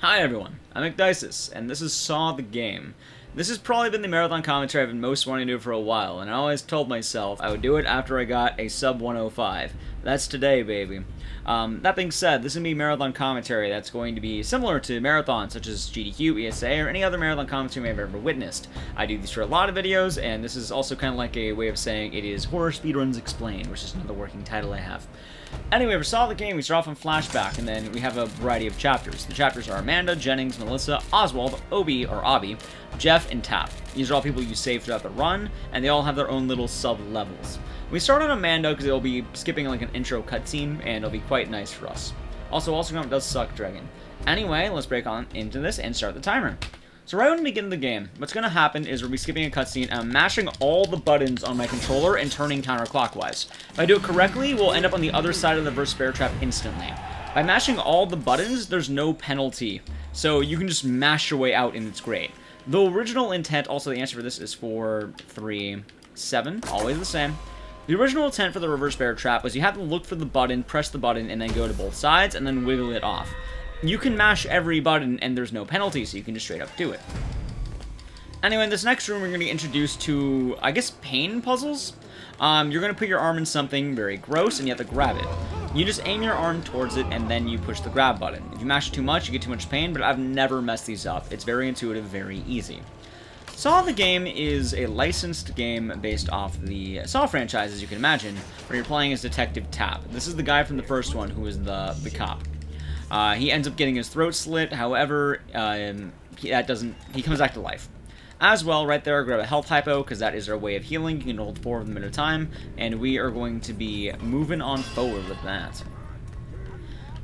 Hi everyone, I'm McDices, and this is Saw the Game. This has probably been the marathon commentary I've been most wanting to do for a while, and I always told myself I would do it after I got a sub 105. That's today, baby. That being said, this is going to be marathon commentary that's going to be similar to marathons such as GDQ, ESA, or any other marathon commentary I've ever witnessed. I do these for a lot of videos, and this is also kind of like a way of saying it is Horror Speedruns Explained, which is another working title I have. Anyway, for Saw the Game, we start off on flashback, and then we have a variety of chapters. The chapters are Amanda, Jennings, Melissa, Oswald, Obi, or Obby, Jeff, and Tap. These are all people you save throughout the run, and they all have their own little sub-levels. We start on Amanda because it'll be skipping like an intro cutscene, and it'll be quite nice for us. Also does suck, Dragon. Anyway, let's break on into this and start the timer. So right when we begin the game, what's going to happen is we'll be skipping a cutscene and I'm mashing all the buttons on my controller and turning counterclockwise. If I do it correctly, we'll end up on the other side of the reverse bear trap instantly. By mashing all the buttons, there's no penalty, so you can just mash your way out and it's great. The original intent, also the answer for this is 4, 3, 7, always the same. The original intent for the reverse bear trap was you have to look for the button, press the button, and then go to both sides, and then wiggle it off. You can mash every button, and there's no penalty, so you can just straight up do it. Anyway, in this next room, we're going to be introduced to, I guess, pain puzzles. You're going to put your arm in something very gross, and you have to grab it. You just aim your arm towards it, and then you push the grab button. If you mash it too much, you get too much pain, but I've never messed these up. It's very intuitive, very easy. Saw the Game is a licensed game based off the Saw franchise, as you can imagine, where you're playing as Detective Tap. This is the guy from the first one who is the cop. He ends up getting his throat slit, however, he comes back to life. As well, right there, grab a health hypo, because that is our way of healing. You can hold 4 of them at a time, and we are going to be moving on forward with that.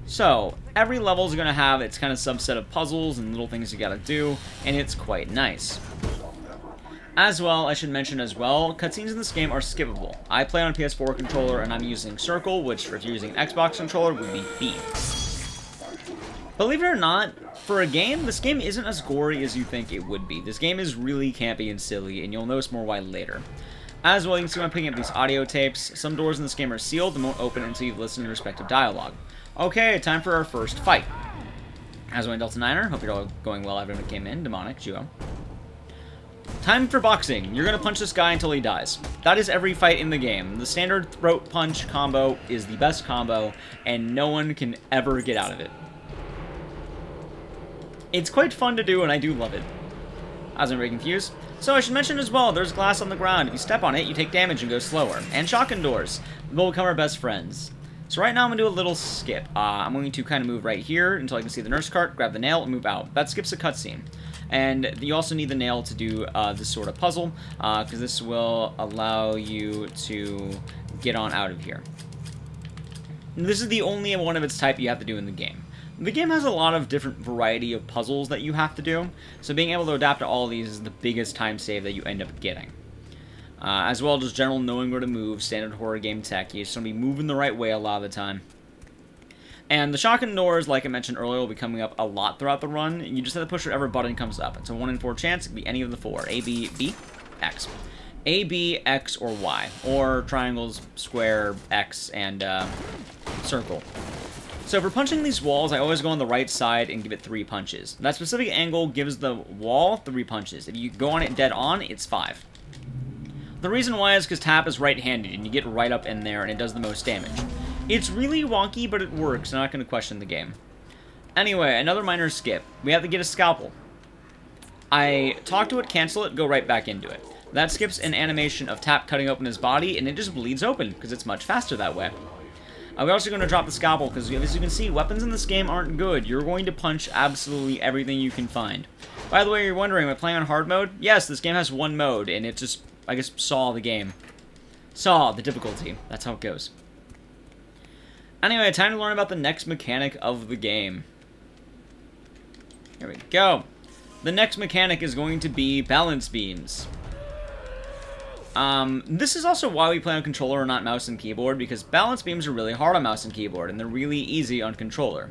So, every level is going to have its kind of subset of puzzles and little things you gotta do, and it's quite nice. As well, I should mention as well, cutscenes in this game are skippable. I play on a PS4 controller, and I'm using circle, which if you're using an Xbox controller would be B. Believe it or not, for a game, this game isn't as gory as you think it would be. This game is really campy and silly, and you'll notice more why later. As well, you can see I'm picking up these audio tapes. Some doors in this game are sealed and won't open until you've listened to respective dialogue. Okay, time for our first fight. As well, Delta Niner, hope you're all going well. Everyone came in. Demonic, Juo. Time for boxing. You're going to punch this guy until he dies. That is every fight in the game. The standard throat punch combo is the best combo, and no one can ever get out of it. It's quite fun to do, and I do love it. I was very confused. So I should mention as well, there's glass on the ground. If you step on it, you take damage and go slower. And shotgun doors will become our best friends. So right now I'm going to do a little skip. I'm going to kind of move right here until I can see the nurse cart, grab the nail, and move out. That skips a cutscene. And you also need the nail to do this sort of puzzle, because this will allow you to get on out of here. And this is the only one of its type you have to do in the game. The game has a lot of different variety of puzzles that you have to do, so being able to adapt to all of these is the biggest time save that you end up getting. As well, just general knowing where to move, standard horror game tech. You just want to be moving the right way a lot of the time. And the shotgun doors, like I mentioned earlier, will be coming up a lot throughout the run. You just have to push whatever button comes up. It's a 1 in 4 chance. It can be any of the 4. A, B, B, X. A, B, X, or Y. Or triangles, square, X, and circle. So for punching these walls, I always go on the right side and give it 3 punches. That specific angle gives the wall 3 punches. If you go on it dead on, it's 5. The reason why is because Tap is right-handed, and you get right up in there, and it does the most damage. It's really wonky, but it works. I'm not going to question the game. Anyway, another minor skip. We have to get a scalpel. I talk to it, cancel it, go right back into it. That skips an animation of Tap cutting open his body, and it just bleeds open, because it's much faster that way. We're also going to drop the scalpel, because as you can see, weapons in this game aren't good. You're going to punch absolutely everything you can find. By the way, you're wondering, am I playing on hard mode? Yes, this game has 1 mode, and it just, I guess, Saw the game. Saw the difficulty. That's how it goes. Anyway, time to learn about the next mechanic of the game. Here we go. The next mechanic is going to be balance beams. This is also why we play on controller and not mouse and keyboard, because balance beams are really hard on mouse and keyboard, and they're really easy on controller.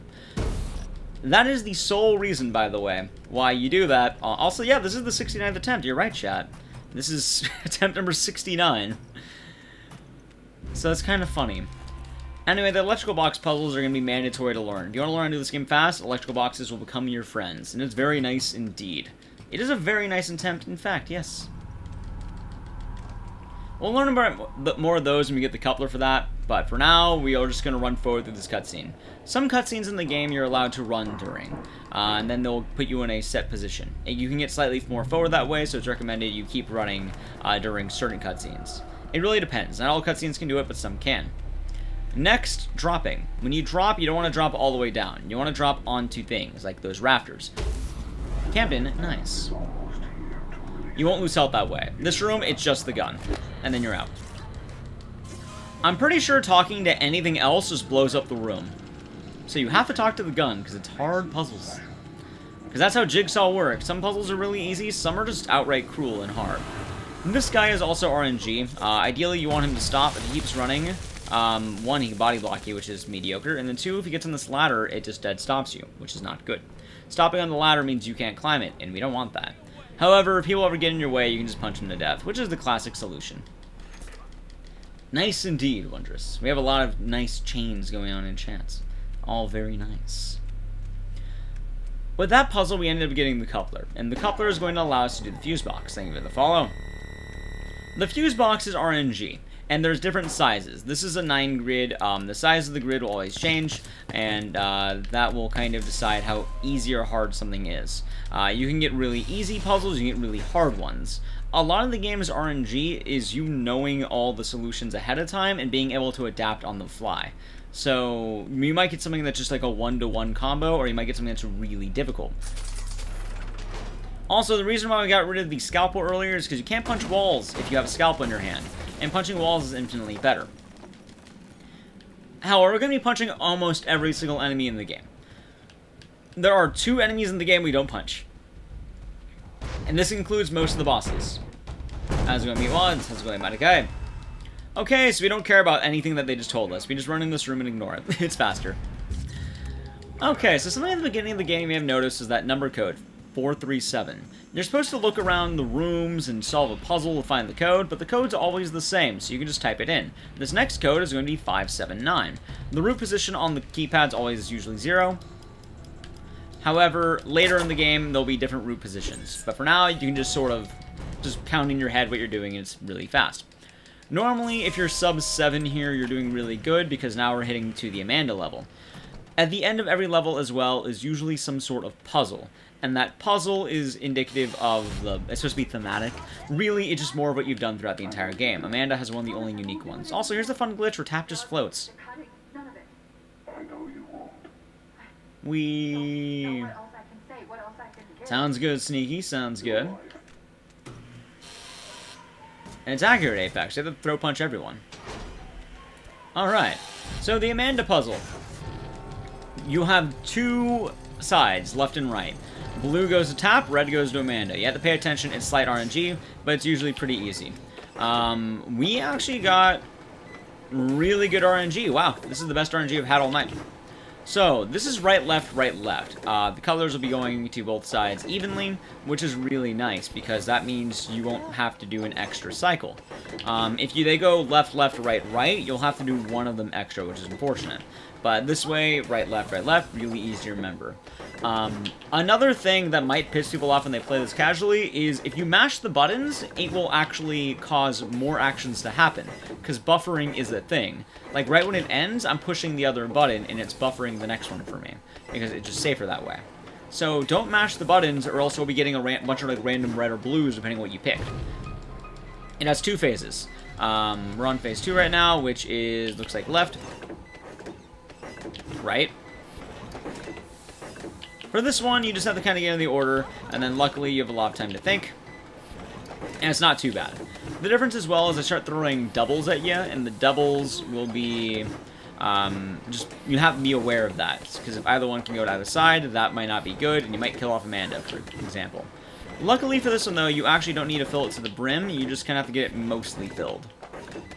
That is the sole reason, by the way, why you do that. Also, yeah, this is the 69th attempt. You're right, chat. This is attempt number 69. So it's kind of funny. Anyway, the electrical box puzzles are going to be mandatory to learn. If you want to learn how to do this game fast, electrical boxes will become your friends. And it's very nice indeed. It is a very nice attempt, in fact, yes. We'll learn about more of those when we get the coupler for that, but for now, we are just going to run forward through this cutscene. Some cutscenes in the game you're allowed to run during, and then they'll put you in a set position. And you can get slightly more forward that way, so it's recommended you keep running during certain cutscenes. It really depends. Not all cutscenes can do it, but some can. Next, dropping. When you drop, you don't want to drop all the way down. You want to drop onto things, like those rafters. Camden, nice. You won't lose health that way. This room, it's just the gun. And then you're out. I'm pretty sure talking to anything else just blows up the room. So you have to talk to the gun, because it's hard puzzles. Because that's how Jigsaw works. Some puzzles are really easy, some are just outright cruel and hard. And this guy is also RNG. Ideally, you want him to stop if he keeps running. One, he can body block you, which is mediocre. And then two, if he gets on this ladder, it just dead stops you, which is not good. Stopping on the ladder means you can't climb it, and we don't want that. However, if people ever get in your way, you can just punch them to death, which is the classic solution. Nice indeed, Wondrous. We have a lot of nice chains going on in chats. All very nice. With that puzzle, we ended up getting the coupler, and the coupler is going to allow us to do the fuse box. Thank you for the follow. The fuse box is RNG, and there's different sizes. This is a 9 grid. The size of the grid will always change, and that will kind of decide how easy or hard something is. You can get really easy puzzles, you can get really hard ones. A lot of the game's RNG is you knowing all the solutions ahead of time and being able to adapt on the fly. So, you might get something that's just like a 1-to-1 combo, or you might get something that's really difficult. Also, the reason why we got rid of the scalpel earlier is because you can't punch walls if you have a scalpel in your hand. And punching walls is infinitely better. However, we're going to be punching almost every single enemy in the game. There are 2 enemies in the game we don't punch. And this includes most of the bosses. How's it going, meet ones? How's it going, Matakai? Okay, so we don't care about anything that they just told us. We just run in this room and ignore it. It's faster. Okay, so something at the beginning of the game you may have noticed is that number code, 437. You're supposed to look around the rooms and solve a puzzle to find the code, but the code's always the same, so you can just type it in. This next code is going to be 579. The root position on the keypad's always usually 0. However, later in the game, there'll be different root positions. But for now, you can just sort of just count in your head what you're doing, and it's really fast. Normally, if you're sub 7 here, you're doing really good, because now we're hitting to the Amandla level. At the end of every level as well is usually some sort of puzzle. And that puzzle is indicative of the... It's supposed to be thematic. Really, it's just more of what you've done throughout the entire game. Amanda has one of the only unique ones. Also, here's the fun glitch where Tap just floats. We... Sounds good, Sneaky. Sounds good. And it's accurate, Apex. You have to throw punch everyone. Alright. So, the Amanda puzzle. You have 2 sides, left and right. Blue goes to Tap, red goes to Amanda. You have to pay attention, it's slight RNG, but it's usually pretty easy. We actually got really good RNG. Wow, this is the best RNG I've had all night. So, this is right, left, right, left. The colors will be going to both sides evenly, which is really nice, because that means you won't have to do an extra cycle. If they go left, left, right, right, you'll have to do one of them extra, which is unfortunate. But this way, right, left, really easy to remember. Another thing that might piss people off when they play this casually is if you mash the buttons, it will actually cause more actions to happen, because buffering is a thing. Like, right when it ends, I'm pushing the other button, and it's buffering the next one for me, because it's just safer that way. So, don't mash the buttons, or else you'll be getting a bunch of, like, random red or blues, depending on what you picked. It has 2 phases. We're on phase 2 right now, which is, looks like left, right. For this one, you just have to kind of get in the order, and then luckily you have a lot of time to think. And it's not too bad. The difference as well is I start throwing doubles at you, and the doubles will be, you have to be aware of that. Because if either one can go to either side, that might not be good, and you might kill off Amanda, for example. Luckily for this one, though, you actually don't need to fill it to the brim, you just kind of have to get it mostly filled.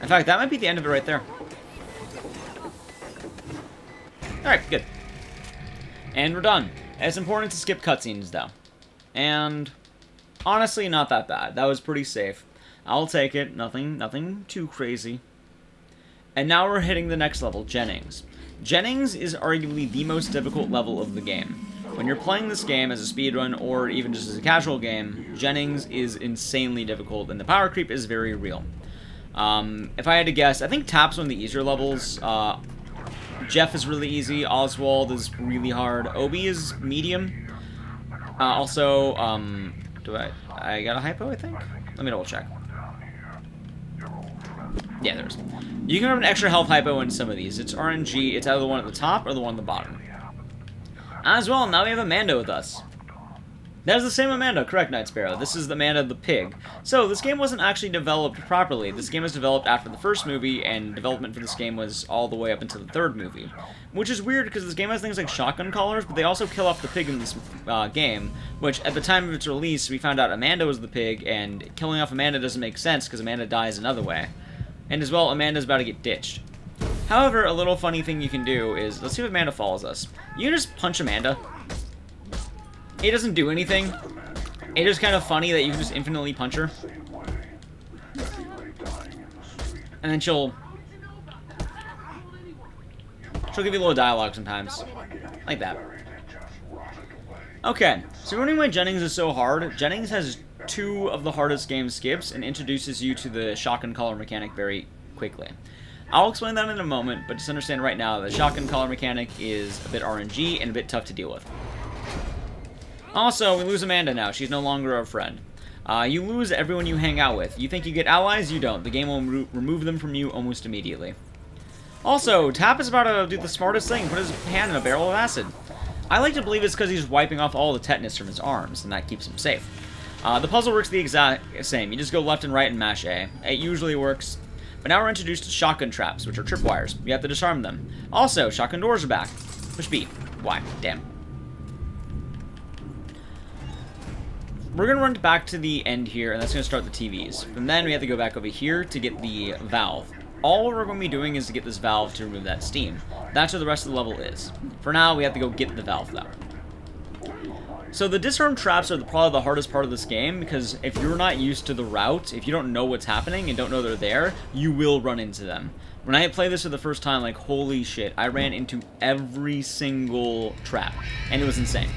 In fact, that might be the end of it right there. Alright, good. And we're done. It's important to skip cutscenes, though. And honestly, not that bad. That was pretty safe. I'll take it. Nothing too crazy. And now we're hitting the next level, Jennings. Jennings is arguably the most difficult level of the game. When you're playing this game as a speedrun or even just as a casual game, Jennings is insanely difficult and the power creep is very real. If I had to guess, I think Tap's one of the easier levels. Jeff is really easy, Oswald is really hard, Obi is medium. Also, I got a hypo, I think? Let me double check. Yeah, there's. You can have an extra health hypo in some of these. It's RNG, it's either the one at the top or the one at the bottom. As well, now we have Amanda with us. That is the same Amanda, correct, Night Sparrow. This is the Amanda the pig. So, this game wasn't actually developed properly. This game was developed after the first movie, and development for this game was all the way up until the third movie. Which is weird, because this game has things like shotgun collars, but they also kill off the pig in this game, which, at the time of its release, we found out Amanda was the pig, and killing off Amanda doesn't make sense, because Amanda dies another way. And as well, Amanda's about to get ditched. However, a little funny thing you can do is, let's see if Amanda follows us. You can just punch Amanda. It doesn't do anything. It's just kind of funny that you can just infinitely punch her. And then she'll give you a little dialogue sometimes. Like that. Okay, so running why Jennings is so hard. Jennings has 2 of the hardest game skips and introduces you to the shotgun collar mechanic very quickly. I'll explain that in a moment, but just understand right now that the shotgun collar mechanic is a bit RNG and a bit tough to deal with. Also, we lose Amanda now. She's no longer our friend. You lose everyone you hang out with. You think you get allies? You don't. The game will remove them from you almost immediately. Also, Tap is about to do the smartest thing, put his hand in a barrel of acid. I like to believe it's because he's wiping off all the tetanus from his arms, and that keeps him safe. The puzzle works the exact same. You just go left and right and mash A. It usually works. But now we're introduced to shotgun traps, which are tripwires. You have to disarm them. Also, shotgun doors are back. Push B. Why? Damn. We're going to run back to the end here, and that's going to start the TVs. From then, we have to go back over here to get the valve. All we're going to be doing is to get this valve to remove that steam. That's where the rest of the level is. For now, we have to go get the valve, though. So the Disarm Traps are probably the hardest part of this game, because if you're not used to the route, if you don't know what's happening and don't know they're there, you will run into them. When I played this for the first time, like, holy shit, I ran into every single trap, and it was insane.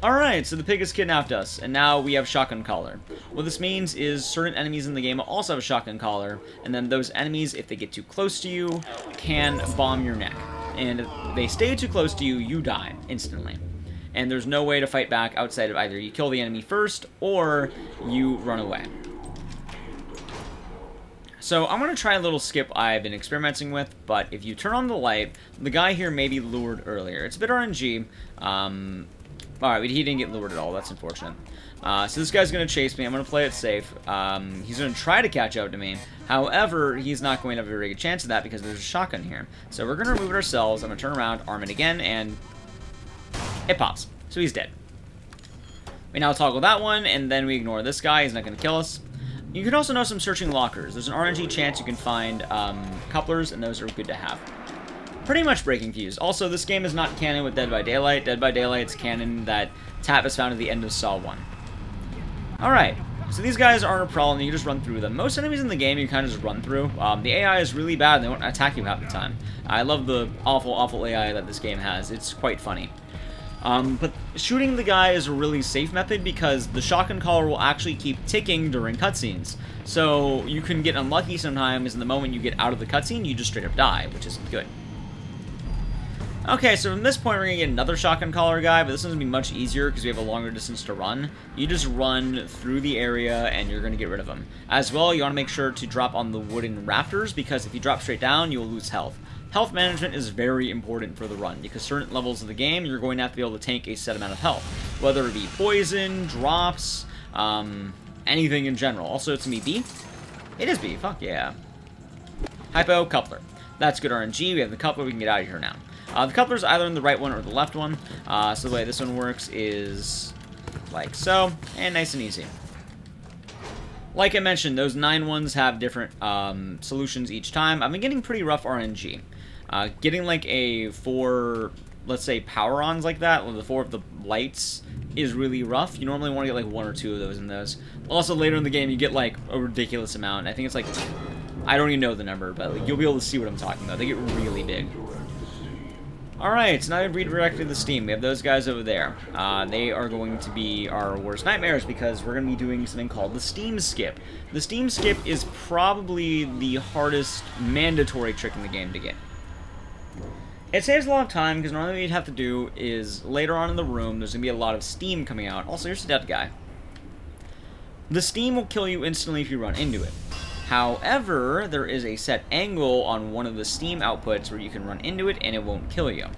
Alright, so the pig has kidnapped us, and now we have shotgun collar. What this means is certain enemies in the game also have a shotgun collar, and then those enemies, if they get too close to you, can bomb your neck. And if they stay too close to you, you die instantly. And there's no way to fight back outside of either you kill the enemy first, or you run away. So I'm going to try a little skip I've been experimenting with, but if you turn on the light, the guy here may be lured earlier. It's a bit RNG. Alright, he didn't get lured at all. That's unfortunate. So this guy's going to chase me. I'm going to play it safe. He's going to try to catch up to me. However, he's not going to have a very good chance of that because there's a shotgun here. So we're going to remove it ourselves. I'm going to turn around, arm it again, and it pops. So he's dead. We now toggle that one, and then we ignore this guy. He's not going to kill us. You can also know some searching lockers. There's an RNG chance you can find couplers, and those are good to have. Pretty much breaking fuse. Also, this game is not canon with Dead by Daylight. Dead by Daylight's canon that Tap is found at the end of Saw 1. Alright, so these guys aren't a problem. You can just run through them. Most enemies in the game you kind of just run through. The AI is really bad and they won't attack you half the time. I love the awful, awful AI that this game has. It's quite funny. But shooting the guy is a really safe method because the shotgun collar will actually keep ticking during cutscenes. So you can get unlucky sometimes, and the moment you get out of the cutscene, you just straight up die, which isn't good. Okay, so from this point, we're going to get another shotgun collar guy, but this one's going to be much easier because we have a longer distance to run. You just run through the area, and you're going to get rid of them. As well, you want to make sure to drop on the wooden rafters, because if you drop straight down, you'll lose health. Health management is very important for the run, because certain levels of the game, you're going to have to be able to tank a set amount of health. Whether it be poison, drops, anything in general. Also, it's me B. It is B, fuck yeah. Hypo, coupler. That's good RNG, we have the coupler, we can get out of here now. The coupler's either in the right one or the left one, so the way this one works is like so, and nice and easy. Like I mentioned, those 9 ones have different solutions each time. I've been getting pretty rough RNG. Getting like a 4, let's say, power-ons like that, or the 4 of the lights, is really rough. You normally want to get like 1 or 2 of those in those. Also, later in the game, you get like a ridiculous amount. I think it's like I don't even know the number, but like, you'll be able to see what I'm talking about. They get really big. Alright, so now we've redirected the steam. We have those guys over there. They are going to be our worst nightmares because we're going to be doing something called the steam skip. The steam skip is probably the hardest mandatory trick in the game to get. It saves a lot of time because normally what you'd have to do is later on in the room there's going to be a lot of steam coming out. Also, here's a dead guy. The steam will kill you instantly if you run into it. However, there is a set angle on one of the steam outputs where you can run into it and it won't kill you.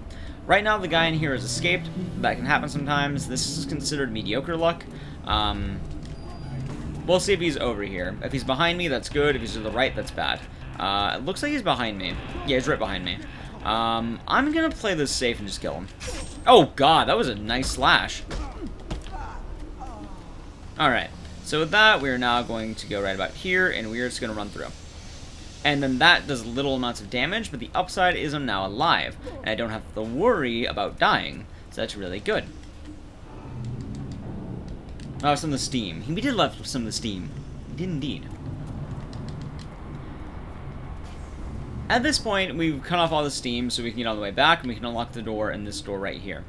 Right now the guy in here has escaped. That can happen sometimes. This is considered mediocre luck. We'll see if he's over here. If he's behind me, that's good. If he's to the right, that's bad. It looks like he's behind me. Yeah, he's right behind me. I'm gonna play this safe and just kill him. Oh god, that was a nice slash. Alright. So with that, we are now going to go right about here, and we are just going to run through. And then that does little amounts of damage, but the upside is I'm now alive, and I don't have to worry about dying, so that's really good. Oh, some of the steam. We did left some of the steam. We did indeed. At this point, we've cut off all the steam, so we can get all the way back, and we can unlock the door in this door right here.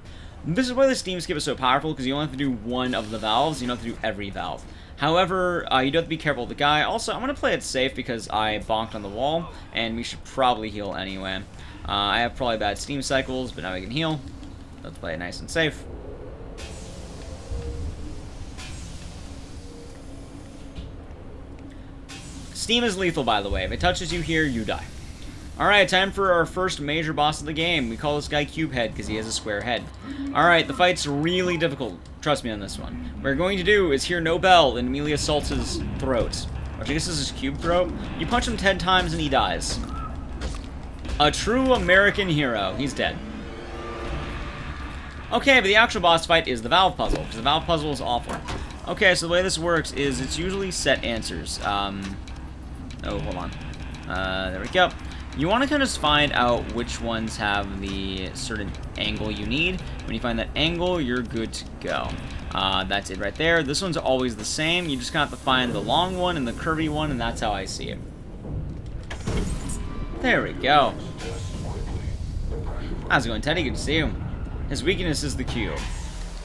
This is why the steam skip is so powerful, because you only have to do one of the valves, you don't have to do every valve. However, you do have to be careful of the guy. Also, I'm going to play it safe because I bonked on the wall, and we should probably heal anyway. I have probably bad steam cycles, but now we can heal. Let's play it nice and safe. Steam is lethal, by the way. If it touches you here, you die. Alright, time for our first major boss of the game. We call this guy Cube Head because he has a square head. Alright, the fight's really difficult. Trust me on this one. What we're going to do is hear no bell and immediately assault his throat. Which I guess is his cube throat. You punch him 10 times and he dies. A true American hero. He's dead. Okay, but the actual boss fight is the valve puzzle, because the valve puzzle is awful. Okay, so the way this works is it's usually set answers. Oh, hold on. There we go. You want to kind of find out which ones have the certain angle you need. When you find that angle, you're good to go. That's it right there. This one's always the same. You just kind of have to find the long one and the curvy one, and that's how I see it. There we go. How's it going, Teddy? Good to see you. His weakness is the cube.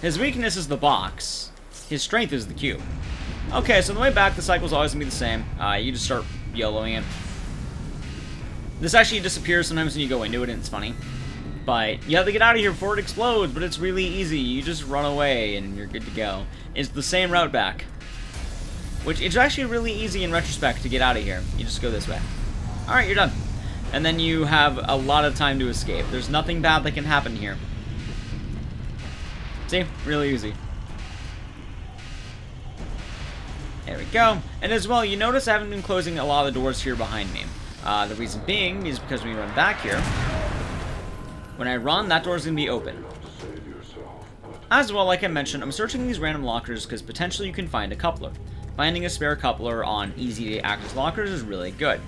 His weakness is the box. His strength is the cube. Okay, so on the way back, the cycle's always going to be the same. You just start YOLOing it. This actually disappears sometimes when you go into it, and it's funny. But you have to get out of here before it explodes, but it's really easy. You just run away, and you're good to go. It's the same route back. Which is actually really easy in retrospect to get out of here. You just go this way. Alright, you're done. And then you have a lot of time to escape. There's nothing bad that can happen here. See? Really easy. There we go. And as well, you notice I haven't been closing a lot of the doors here behind me. The reason being is because when we run back here, when I run, that door's going to be open. As well, like I mentioned, I'm searching these random lockers because potentially you can find a coupler. Finding a spare coupler on easy-to-access lockers is really good.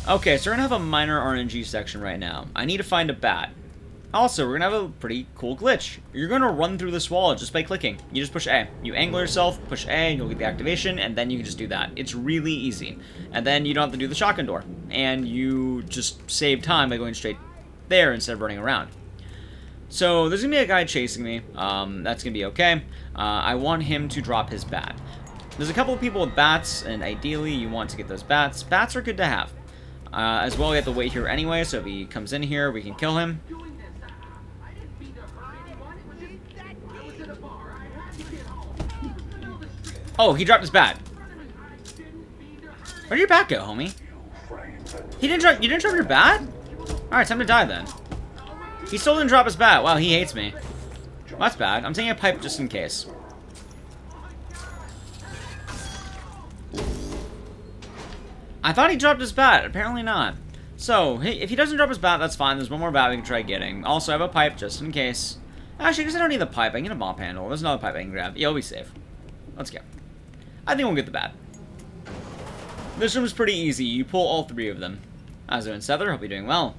Okay, so we're going to have a minor RNG section right now. I need to find a bat. Also, we're going to have a pretty cool glitch. You're going to run through this wall just by clicking. You just push A. You angle yourself, push A, you'll get the activation, and then you can just do that. It's really easy. And then you don't have to do the shotgun door. And you just save time by going straight there instead of running around. So, there's going to be a guy chasing me. That's going to be okay. I want him to drop his bat. There's a couple of people with bats, and ideally you want to get those bats. Bats are good to have. As well, we have to wait here anyway, so if he comes in here, we can kill him. Oh, he dropped his bat. Where did your bat go, homie? You didn't drop your bat? Alright, time to die then. He still didn't drop his bat. Wow, he hates me. Well, that's bad. I'm taking a pipe just in case. I thought he dropped his bat. Apparently not. So, if he doesn't drop his bat, that's fine. There's one more bat we can try getting. Also, I have a pipe just in case. Actually, I guess I don't need the pipe. I can get a bomb handle. There's another pipe I can grab. Yeah, I'll be safe. Let's go. I think we'll get the bat. This room's pretty easy. You pull all three of them. How's it doing, Sether? Hope you're doing well.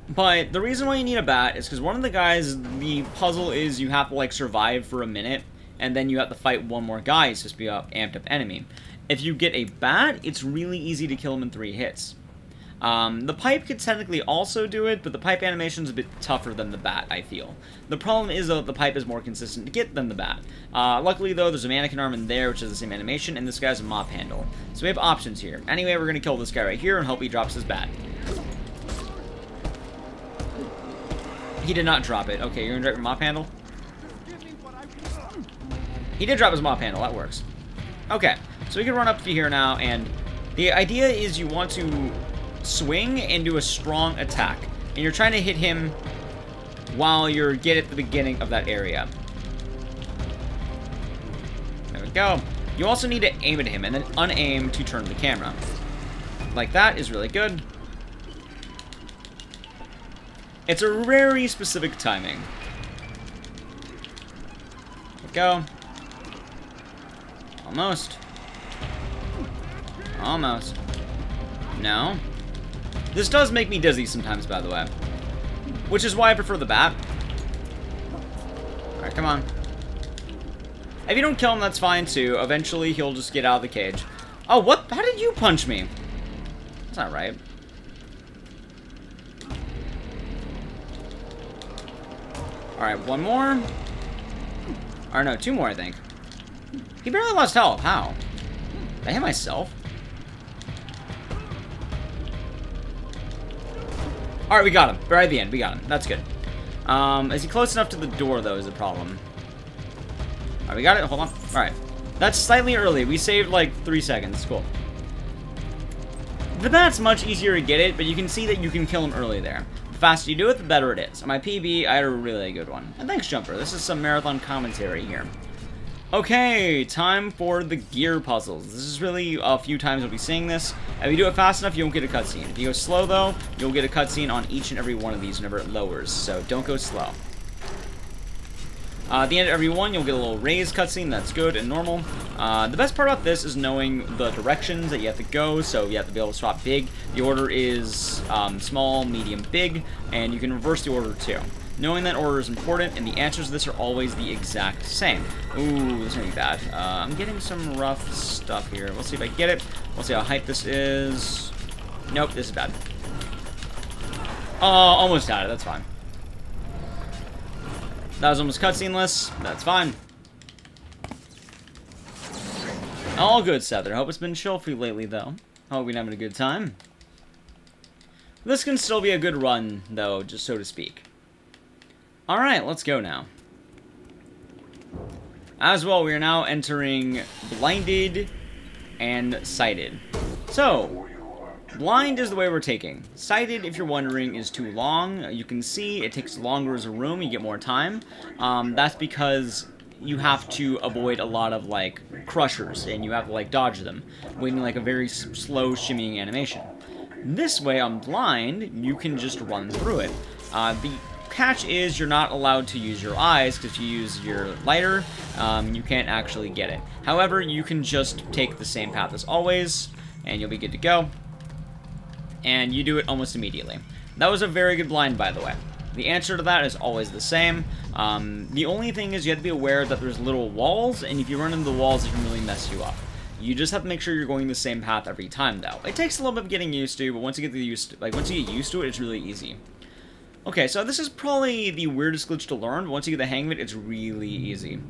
But the reason why you need a bat is because one of the guys, the puzzle is you have to, like, survive for a minute, and then you have to fight one more guy. He's supposed to be an amped up enemy. If you get a bat, it's really easy to kill him in 3 hits. The pipe could technically also do it, but the pipe animation is a bit tougher than the bat, I feel. The problem is, though, the pipe is more consistent to get than the bat. Luckily, though, there's a mannequin arm in there, which has the same animation, and this guy's a mop handle. So we have options here. Anyway, we're going to kill this guy right here and hope he drops his bat. He did not drop it. Okay, you're going to drop your mop handle? He did drop his mop handle. That works. Okay, so we can run up to here now, and the idea is you want to swing and do a strong attack. And you're trying to hit him while you're at the beginning of that area. There we go. You also need to aim at him and then unaim to turn the camera. Like that is really good. It's a very specific timing. There we go. Almost. Almost. No. This does make me dizzy sometimes, by the way. Which is why I prefer the bat. Alright, come on. If you don't kill him, that's fine, too. Eventually, he'll just get out of the cage. Oh, what? How did you punch me? That's not right. Alright, one more. Or no, 2 more, I think. He barely lost health. How? Did I hit myself? Alright, we got him. Right at the end, we got him. That's good. Is he close enough to the door, though, is the problem. Alright, we got it. Hold on. Alright. That's slightly early. We saved, like, 3 seconds. Cool. The bat's much easier to get it, but you can see that you can kill him early there. The faster you do it, the better it is. On my PB, I had a really good one. And thanks, Jumper. This is some marathon commentary here. Okay, time for the gear puzzles. This is really a few times we'll be seeing this. If you do it fast enough, you won't get a cutscene. If you go slow, though, you'll get a cutscene on each and every one of these whenever it lowers, so don't go slow. At the end of every one, you'll get a little raised cutscene. That's good and normal. The best part about this is knowing the directions that you have to go, so you have to be able to swap big. The order is small, medium, big, and you can reverse the order, too. Knowing that order is important, and the answers to this are always the exact same. Ooh, this is gonna be bad. I'm getting some rough stuff here. We'll see if I get it. We'll see how hype this is. Nope, this is bad. Oh, almost had it. That's fine. That was almost cutscene-less. That's fine. All good, Seth. I hope it's been chill for you lately, though. Hope you've been having a good time. This can still be a good run, though, just so to speak. Alright, let's go now. As well, we are now entering Blinded and Sighted. So, Blind is the way we're taking. Sighted, if you're wondering, is too long. You can see it takes longer as a room, you get more time. That's because you have to avoid a lot of, like, crushers, and you have to, like, dodge them, waiting like a very slow shimmying animation. This way, on Blind, you can just run through it. The catch is you're not allowed to use your eyes, because if you use your lighter, you can't actually get it. However, you can just take the same path as always, and you'll be good to go. And you do it almost immediately. That was a very good blind, by the way. The answer to that is always the same. The only thing is you have to be aware that there's little walls, and if you run into the walls, it can really mess you up. You just have to make sure you're going the same path every time, though. It takes a little bit of getting used to, but once you get once you get used to it, it's really easy. Okay, so this is probably the weirdest glitch to learn, but once you get the hang of it, it's really easy.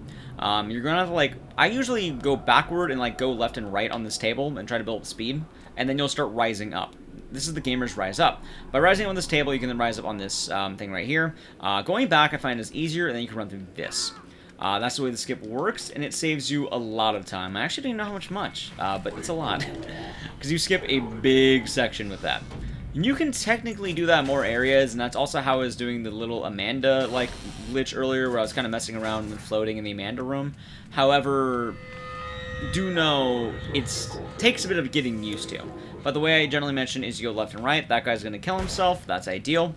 You're gonna have to, like, I usually go backward and, like, go left and right on this table and try to build up speed, and then you'll start rising up. This is the gamer's rise up. By rising on this table, you can then rise up on this thing right here. Going back, I find is easier, and then you can run through this. That's the way the skip works, and it saves you a lot of time. I actually don't know how much, but it's a lot. Because you skip a big section with that. You can technically do that in more areas, and that's also how I was doing the little Amanda, like, glitch earlier, where I was kind of messing around and floating in the Amanda room. However, do know it takes a bit of getting used to. But the way I generally mention is you go left and right. That guy's going to kill himself. That's ideal.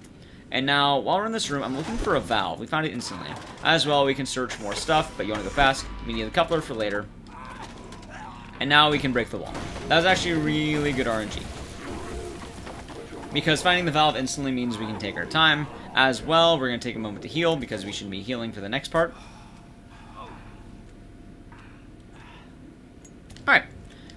And now, while we're in this room, I'm looking for a valve. We found it instantly. As well, we can search more stuff, but you want to go fast. We need the coupler for later. And now we can break the wall. That was actually really good RNG. Because finding the valve instantly means we can take our time. As well, we're going to take a moment to heal, because we should be healing for the next part. Alright.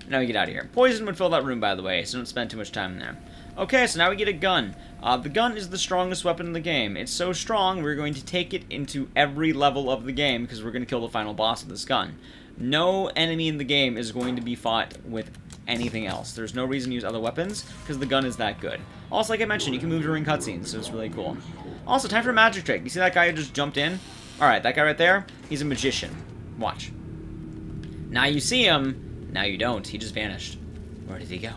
Now we get out of here. Poison would fill that room, by the way, so don't spend too much time in there. Okay, so now we get a gun. The gun is the strongest weapon in the game. It's so strong, we're going to take it into every level of the game because we're going to kill the final boss with this gun. No enemy in the game is going to be fought with anything else. There's no reason to use other weapons because the gun is that good. Also, like I mentioned, you can move during cutscenes, so it's really cool. Also, time for a magic trick. You see that guy who just jumped in? Alright, that guy right there, he's a magician. Watch. Now you see him, now you don't. He just vanished. Where did he go?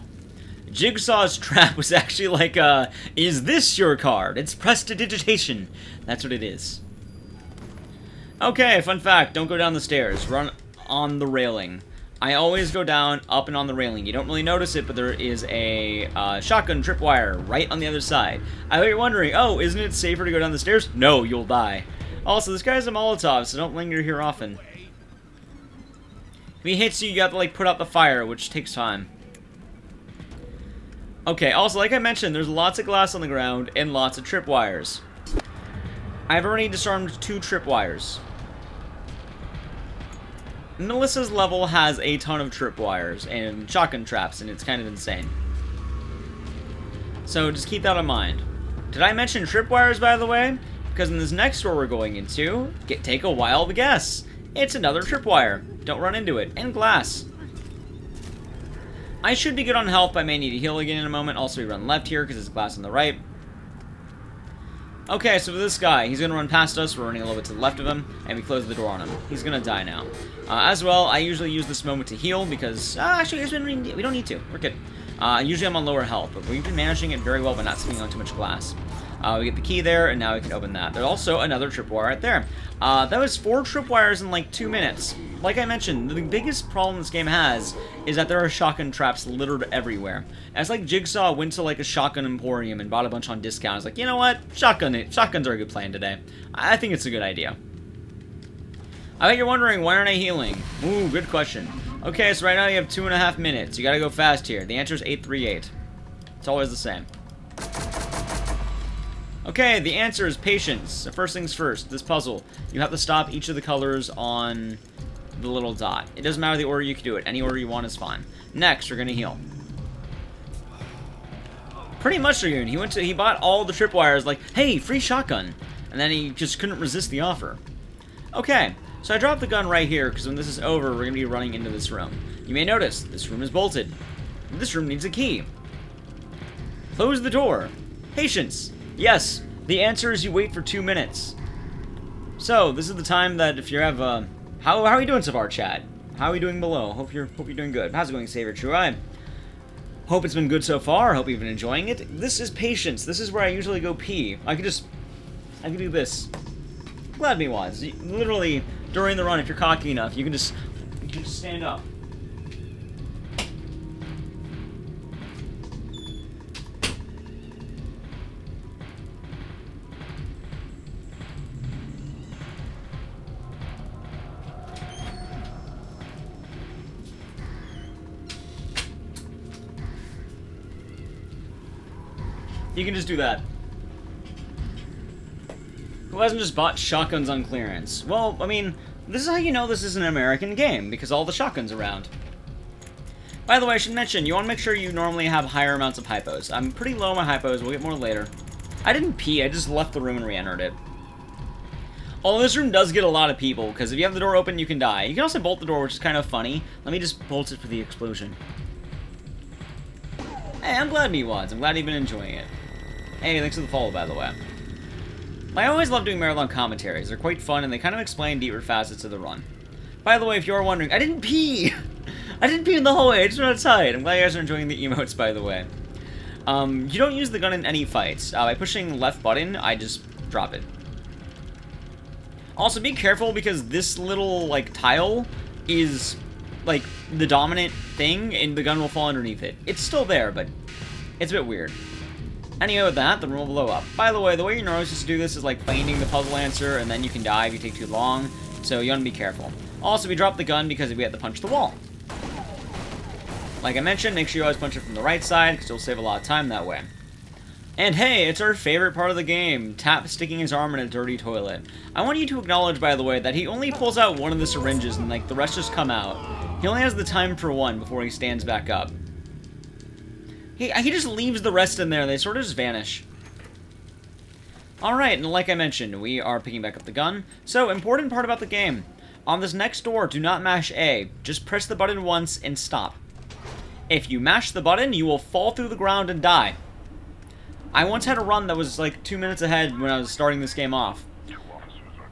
Jigsaw's trap was actually like, is this your card? It's prestidigitation. That's what it is. Okay, fun fact, don't go down the stairs. Run on the railing. I always go down, up and on the railing. You don't really notice it, but there is a shotgun tripwire right on the other side. I know you're wondering, oh, isn't it safer to go down the stairs? No, you'll die. Also, this guy's a Molotov, so don't linger here often. If he hits you, you have to, like, put out the fire, which takes time. Okay, also, like I mentioned, there's lots of glass on the ground and lots of tripwires. I've already disarmed 2 tripwires. Melissa's level has a ton of tripwires and shotgun traps, and it's kind of insane. So just keep that in mind. Did I mention tripwires, by the way? Because in this next door we're going into, take a wild guess. It's another tripwire. Don't run into it. And glass. I should be good on health, but I may need to heal again in a moment. Also, we run left here because there's glass on the right. Okay, so for this guy, he's going to run past us. We're running a little bit to the left of him, and we close the door on him. He's going to die now. As well, I usually use this moment to heal because... actually, we don't need to. We're good. Usually I'm on lower health, but we've been managing it very well by not sitting on too much glass. We get the key there, and now we can open that. There's also another tripwire right there. That was 4 tripwires in like 2 minutes. Like I mentioned, the biggest problem this game has is that there are shotgun traps littered everywhere. It's like Jigsaw went to like a shotgun emporium and bought a bunch on discount. It's like, you know what? Shotguns are a good plan today. I think it's a good idea. I bet you're wondering, why aren't I healing? Ooh, good question. Okay, so right now you have 2.5 minutes. You gotta go fast here. The answer is 838. It's always the same. Okay, the answer is patience. So first things first, this puzzle. You have to stop each of the colors on the little dot. It doesn't matter the order you can do it. Any order you want is fine. Next, you're gonna heal. Pretty much, Dragoon. He bought all the tripwires like, hey, free shotgun. And then he just couldn't resist the offer. Okay, so I dropped the gun right here because when this is over, we're gonna be running into this room. You may notice, this room is bolted. This room needs a key. Close the door. Patience. Yes, the answer is you wait for 2 minutes. So, this is the time that if you have, how are we doing so far, chat? How are we doing below? Hope you're doing good. How's it going, Savior True Eye? Hope it's been good so far. Hope you've been enjoying it. This is patience. This is where I usually go pee. I can do this. Glad me was. Literally, during the run, if you're cocky enough, you can just stand up. You can just do that. Who hasn't just bought shotguns on clearance? Well, I mean, this is how you know this is an American game, because all the shotguns around. By the way, I should mention, you want to make sure you normally have higher amounts of hypos. I'm pretty low on my hypos, we'll get more later. I didn't pee, I just left the room and re-entered it. Although this room does get a lot of people, because if you have the door open, you can die. You can also bolt the door, which is kind of funny. Let me just bolt it for the explosion. Hey, I'm glad Mewads. I'm glad you've been enjoying it. Hey, thanks for the follow, by the way. I always love doing marathon commentaries. They're quite fun, and they kind of explain deeper facets of the run. By the way, if you're wondering, I didn't pee! I didn't pee in the hallway, I just went outside. I'm glad you guys are enjoying the emotes, by the way. You don't use the gun in any fights. By pushing left button, I just drop it. Also, be careful, because this little, like, tile is, like, the dominant thing, and the gun will fall underneath it. It's still there, but it's a bit weird. Anyway, with that, the room will blow up. By the way, the way you're normally supposed to do this is like finding the puzzle answer, and then you can die if you take too long, so you want to be careful. Also, we dropped the gun because we had to punch the wall. Like I mentioned, make sure you always punch it from the right side, because you'll save a lot of time that way. And hey, it's our favorite part of the game, Tap sticking his arm in a dirty toilet. I want you to acknowledge, by the way, that he only pulls out one of the syringes, and like the rest just come out. He only has the time for one before he stands back up. He just leaves the rest in there. They sort of just vanish. Alright, and like I mentioned, we are picking back up the gun. So, important part about the game. On this next door, do not mash A. Just press the button once and stop. If you mash the button, you will fall through the ground and die. I once had a run that was like 2 minutes ahead when I was starting this game off.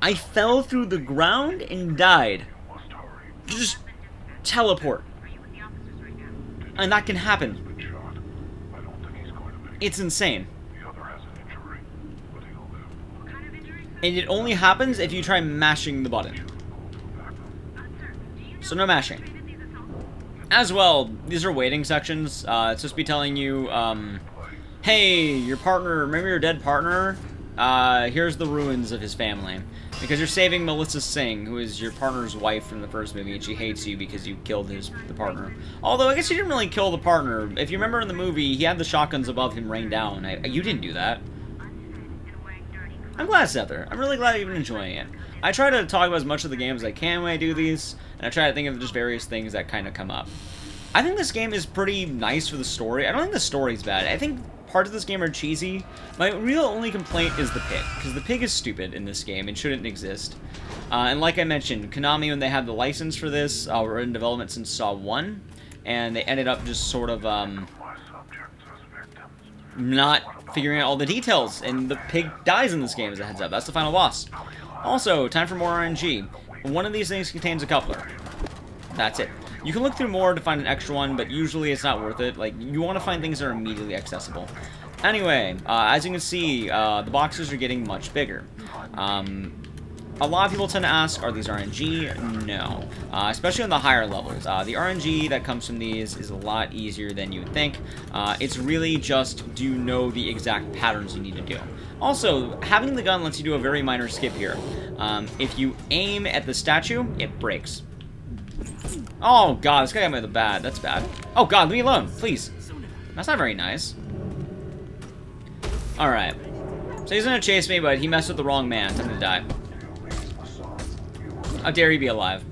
I fell through the ground and died. Just teleport. And that can happen. It's insane. And it only happens if you try mashing the button. So no mashing. As well, these are waiting sections. It's supposed to be telling you, hey, your partner, remember your dead partner? Here's the ruins of his family. Because you're saving Melissa Singh, who is your partner's wife from the first movie, and she hates you because you killed the partner. Although, I guess you didn't really kill the partner. If you remember in the movie, he had the shotguns above him rain down. You didn't do that. I'm glad it's out there. I'm really glad you've been enjoying it. I try to talk about as much of the game as I can when I do these, and I try to think of just various things that kind of come up. I think this game is pretty nice for the story. I don't think the story's bad. I think parts of this game are cheesy. My real only complaint is the pig, because the pig is stupid in this game and shouldn't exist. And like I mentioned, Konami, when they had the license for this, were in development since Saw 1, and they ended up just sort of not figuring out all the details, and the pig dies in this game as a heads up. That's the final boss. Also, time for more RNG. One of these things contains a coupler. That's it. You can look through more to find an extra one, but usually it's not worth it. Like, you want to find things that are immediately accessible. Anyway, as you can see, the boxes are getting much bigger. A lot of people tend to ask, are these RNG? No. Especially on the higher levels. The RNG that comes from these is a lot easier than you would think. It's really just, do you know the exact patterns you need to do? Also, having the gun lets you do a very minor skip here. If you aim at the statue, it breaks. Oh god, this guy got me with a bat. That's bad. Oh god, leave me alone, please. That's not very nice. Alright. So he's gonna chase me, but he messed with the wrong man. I'm gonna die. How dare you be alive?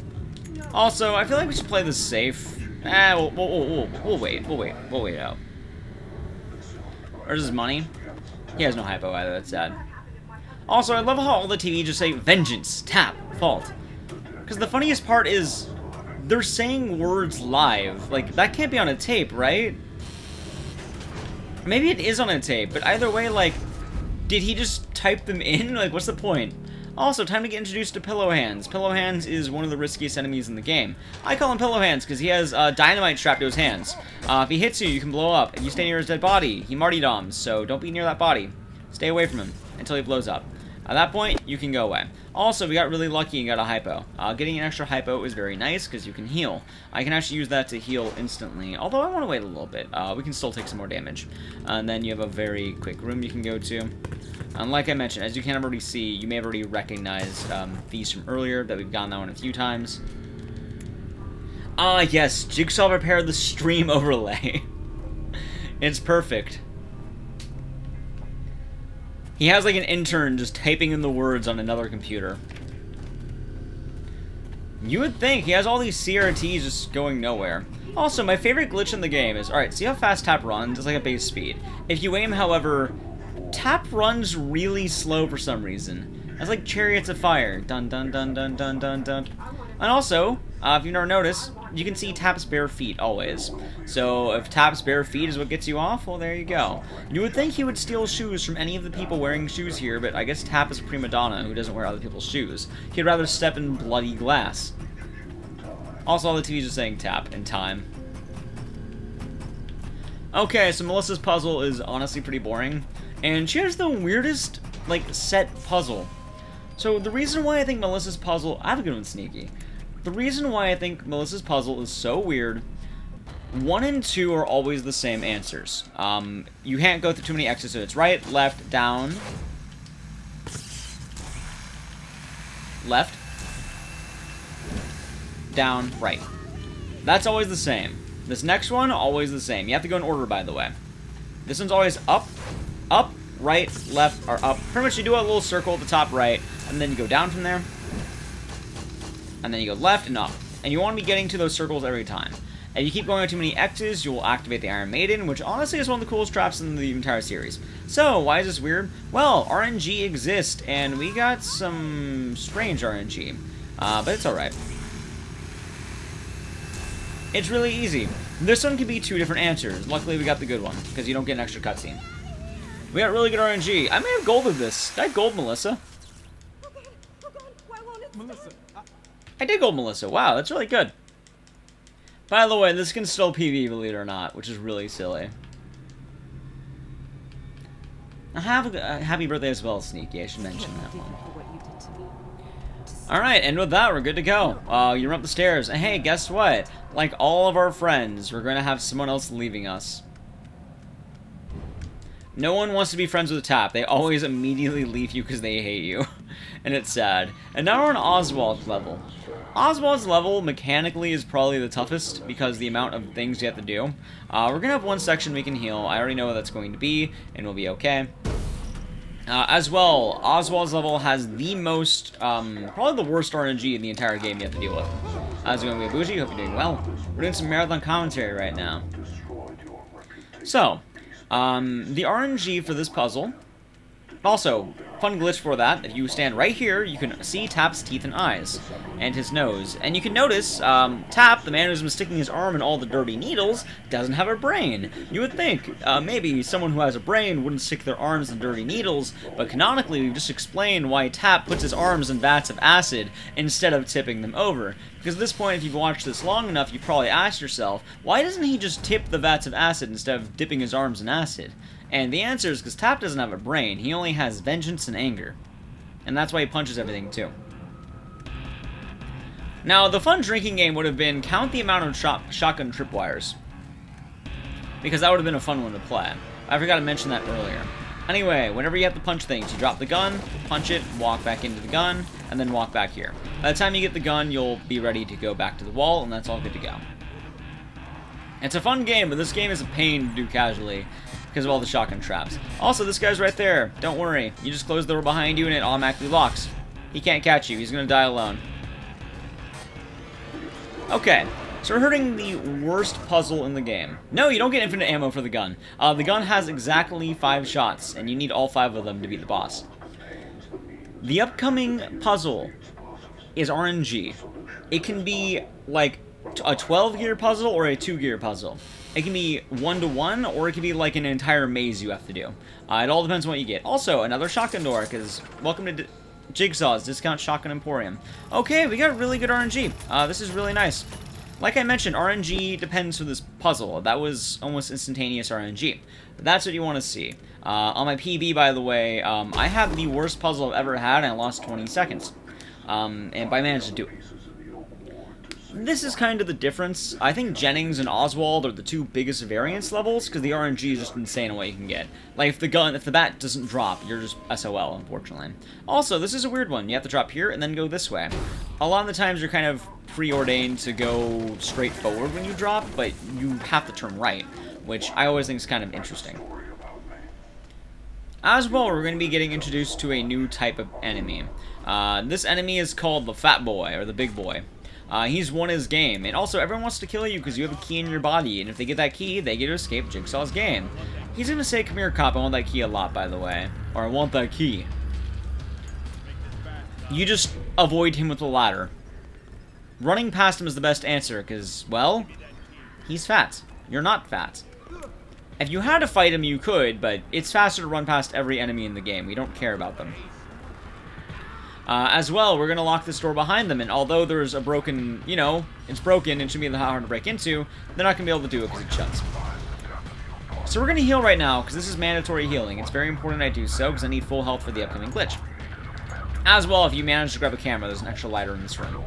Also, I feel like we should play this safe. We'll wait. We'll wait out. Where's his money? He has no hypo either, that's sad. Also, I love how all the TV just say, vengeance, tap, fault. Because the funniest part is, they're saying words live. Like, that can't be on a tape, right? Maybe it is on a tape, but either way, like, did he just type them in? Like, what's the point? Also, time to get introduced to Pillow Hands. Pillow Hands is one of the riskiest enemies in the game. I call him Pillow Hands because he has dynamite strapped to his hands. If he hits you, you can blow up. If you stay near his dead body, he martyrdoms, so don't be near that body. Stay away from him until he blows up. At that point, you can go away. Also, we got really lucky and got a hypo. Getting an extra hypo is very nice because you can heal. I can actually use that to heal instantly, although I want to wait a little bit. We can still take some more damage. And then you have a very quick room you can go to. And like I mentioned, as you can already see, you may have already recognized these from earlier, that we've gotten that one a few times. Ah, yes, Jigsaw prepared the stream overlay. It's perfect. He has like an intern just typing in the words on another computer. You would think he has all these CRTs just going nowhere. Also, my favorite glitch in the game is, alright, see how fast Tap runs? It's like a base speed. If you aim, however, Tap runs really slow for some reason. It's like Chariots of Fire. Dun dun dun dun dun dun dun. And also, if you never noticed, you can see Tap's bare feet always. So if Tap's bare feet is what gets you off, well, there you go. You would think he would steal shoes from any of the people wearing shoes here, but I guess Tap is a prima donna who doesn't wear other people's shoes. He'd rather step in bloody glass. Also, all the TVs are saying Tap in time. Okay, so Melissa's puzzle is honestly pretty boring. And she has the weirdest, like, set puzzle. So the reason why I think Melissa's puzzle... I have a good one, Sneaky. The reason why I think Melissa's puzzle is so weird, 1 and 2 are always the same answers. You can't go through too many X's, so it's right, left, down, left, down, right. That's always the same. This next one, always the same. You have to go in order, by the way. This one's always up, up, right, left, or up. Pretty much you do a little circle at the top right, and then you go down from there. And then you go left and up. And and you want to be getting to those circles every time. If you keep going on too many X's, you will activate the Iron Maiden, which honestly is one of the coolest traps in the entire series. So, why is this weird? Well, RNG exists, and we got some strange RNG, but it's alright. It's really easy. This one could be 2 different answers. Luckily, we got the good one, because you don't get an extra cutscene. We got really good RNG. I may have golded this. Did I gold Melissa? Melissa. I did gold Melissa. Wow, that's really good. By the way, this can still PV, believe it or not, which is really silly. Happy birthday as well, Sneaky. I should mention that one. Alright, and with that, we're good to go. You run up the stairs, and hey, guess what? Like all of our friends, we're going to have someone else leaving us. No one wants to be friends with Tap. They always immediately leave you because they hate you. And it's sad. And now we're on Oswald's level. Oswald's level, mechanically, is probably the toughest because the amount of things you have to do. We're going to have one section we can heal. I already know what that's going to be, and we'll be okay. As well, Oswald's level has the most, probably the worst RNG in the entire game you have to deal with. How's it going, Bougie? Hope you're doing well. We're doing some marathon commentary right now. So, the RNG for this puzzle. Also, fun glitch for that, if you stand right here, you can see Tap's teeth and eyes, and his nose. And you can notice, Tap, the man who's been sticking his arm in all the dirty needles, doesn't have a brain. You would think, maybe someone who has a brain wouldn't stick their arms in dirty needles, but canonically, we've just explained why Tap puts his arms in vats of acid instead of tipping them over. Because at this point, if you've watched this long enough, you probably asked yourself, why doesn't he just tip the vats of acid instead of dipping his arms in acid? And the answer is because Tap doesn't have a brain, he only has vengeance and anger. And that's why he punches everything, too. Now, the fun drinking game would have been count the amount of shotgun tripwires. Because that would have been a fun one to play. I forgot to mention that earlier. Anyway, whenever you have to punch things, you drop the gun, punch it, walk back into the gun, and then walk back here. By the time you get the gun, you'll be ready to go back to the wall, and that's all good to go. It's a fun game, but this game is a pain to do casually because of all the shotgun traps. Also, this guy's right there. Don't worry. You just close the door behind you and it automatically locks. He can't catch you. He's going to die alone. Okay, so we're hurting the worst puzzle in the game. No, you don't get infinite ammo for the gun. The gun has exactly 5 shots, and you need all 5 of them to beat the boss. The upcoming puzzle is RNG. It can be, like, a 12-gear puzzle or a 2-gear puzzle. It can be 1-to-1, or it can be like an entire maze you have to do. It all depends on what you get. Also, another shotgun door, because welcome to Jigsaw's Discount Shotgun Emporium. Okay, we got really good RNG. This is really nice. Like I mentioned, RNG depends for this puzzle. That was almost instantaneous RNG. But that's what you want to see. On my PB, by the way, I had the worst puzzle I've ever had, and I lost 20 seconds. But I managed to do it. This is kind of the difference. I think Jennings and Oswald are the 2 biggest variance levels, because the RNG is just insane on what you can get. Like, if the bat doesn't drop, you're just SOL, unfortunately. Also, this is a weird one. You have to drop here and then go this way. A lot of the times you're kind of preordained to go straight forward when you drop, but you have to turn right, which I always think is kind of interesting. As well, we're going to be getting introduced to a new type of enemy. This enemy is called the Fat Boy, or the Big Boy. He's won his game, and also everyone wants to kill you because you have a key in your body, and if they get that key, they get to escape Jigsaw's game. He's gonna say, "Come here, cop, I want that key" a lot, by the way. Or, "I want that key." You just avoid him with the ladder. Running past him is the best answer, because, well, he's fat. You're not fat. If you had to fight him, you could, but it's faster to run past every enemy in the game. We don't care about them. As well, we're going to lock this door behind them, and although there's a broken, you know, it's broken and should be hard to break into, they're not going to be able to do it because it shuts. So we're going to heal right now, because this is mandatory healing. It's very important I do so, because I need full health for the upcoming glitch. As well, if you manage to grab a camera, there's an extra lighter in this room.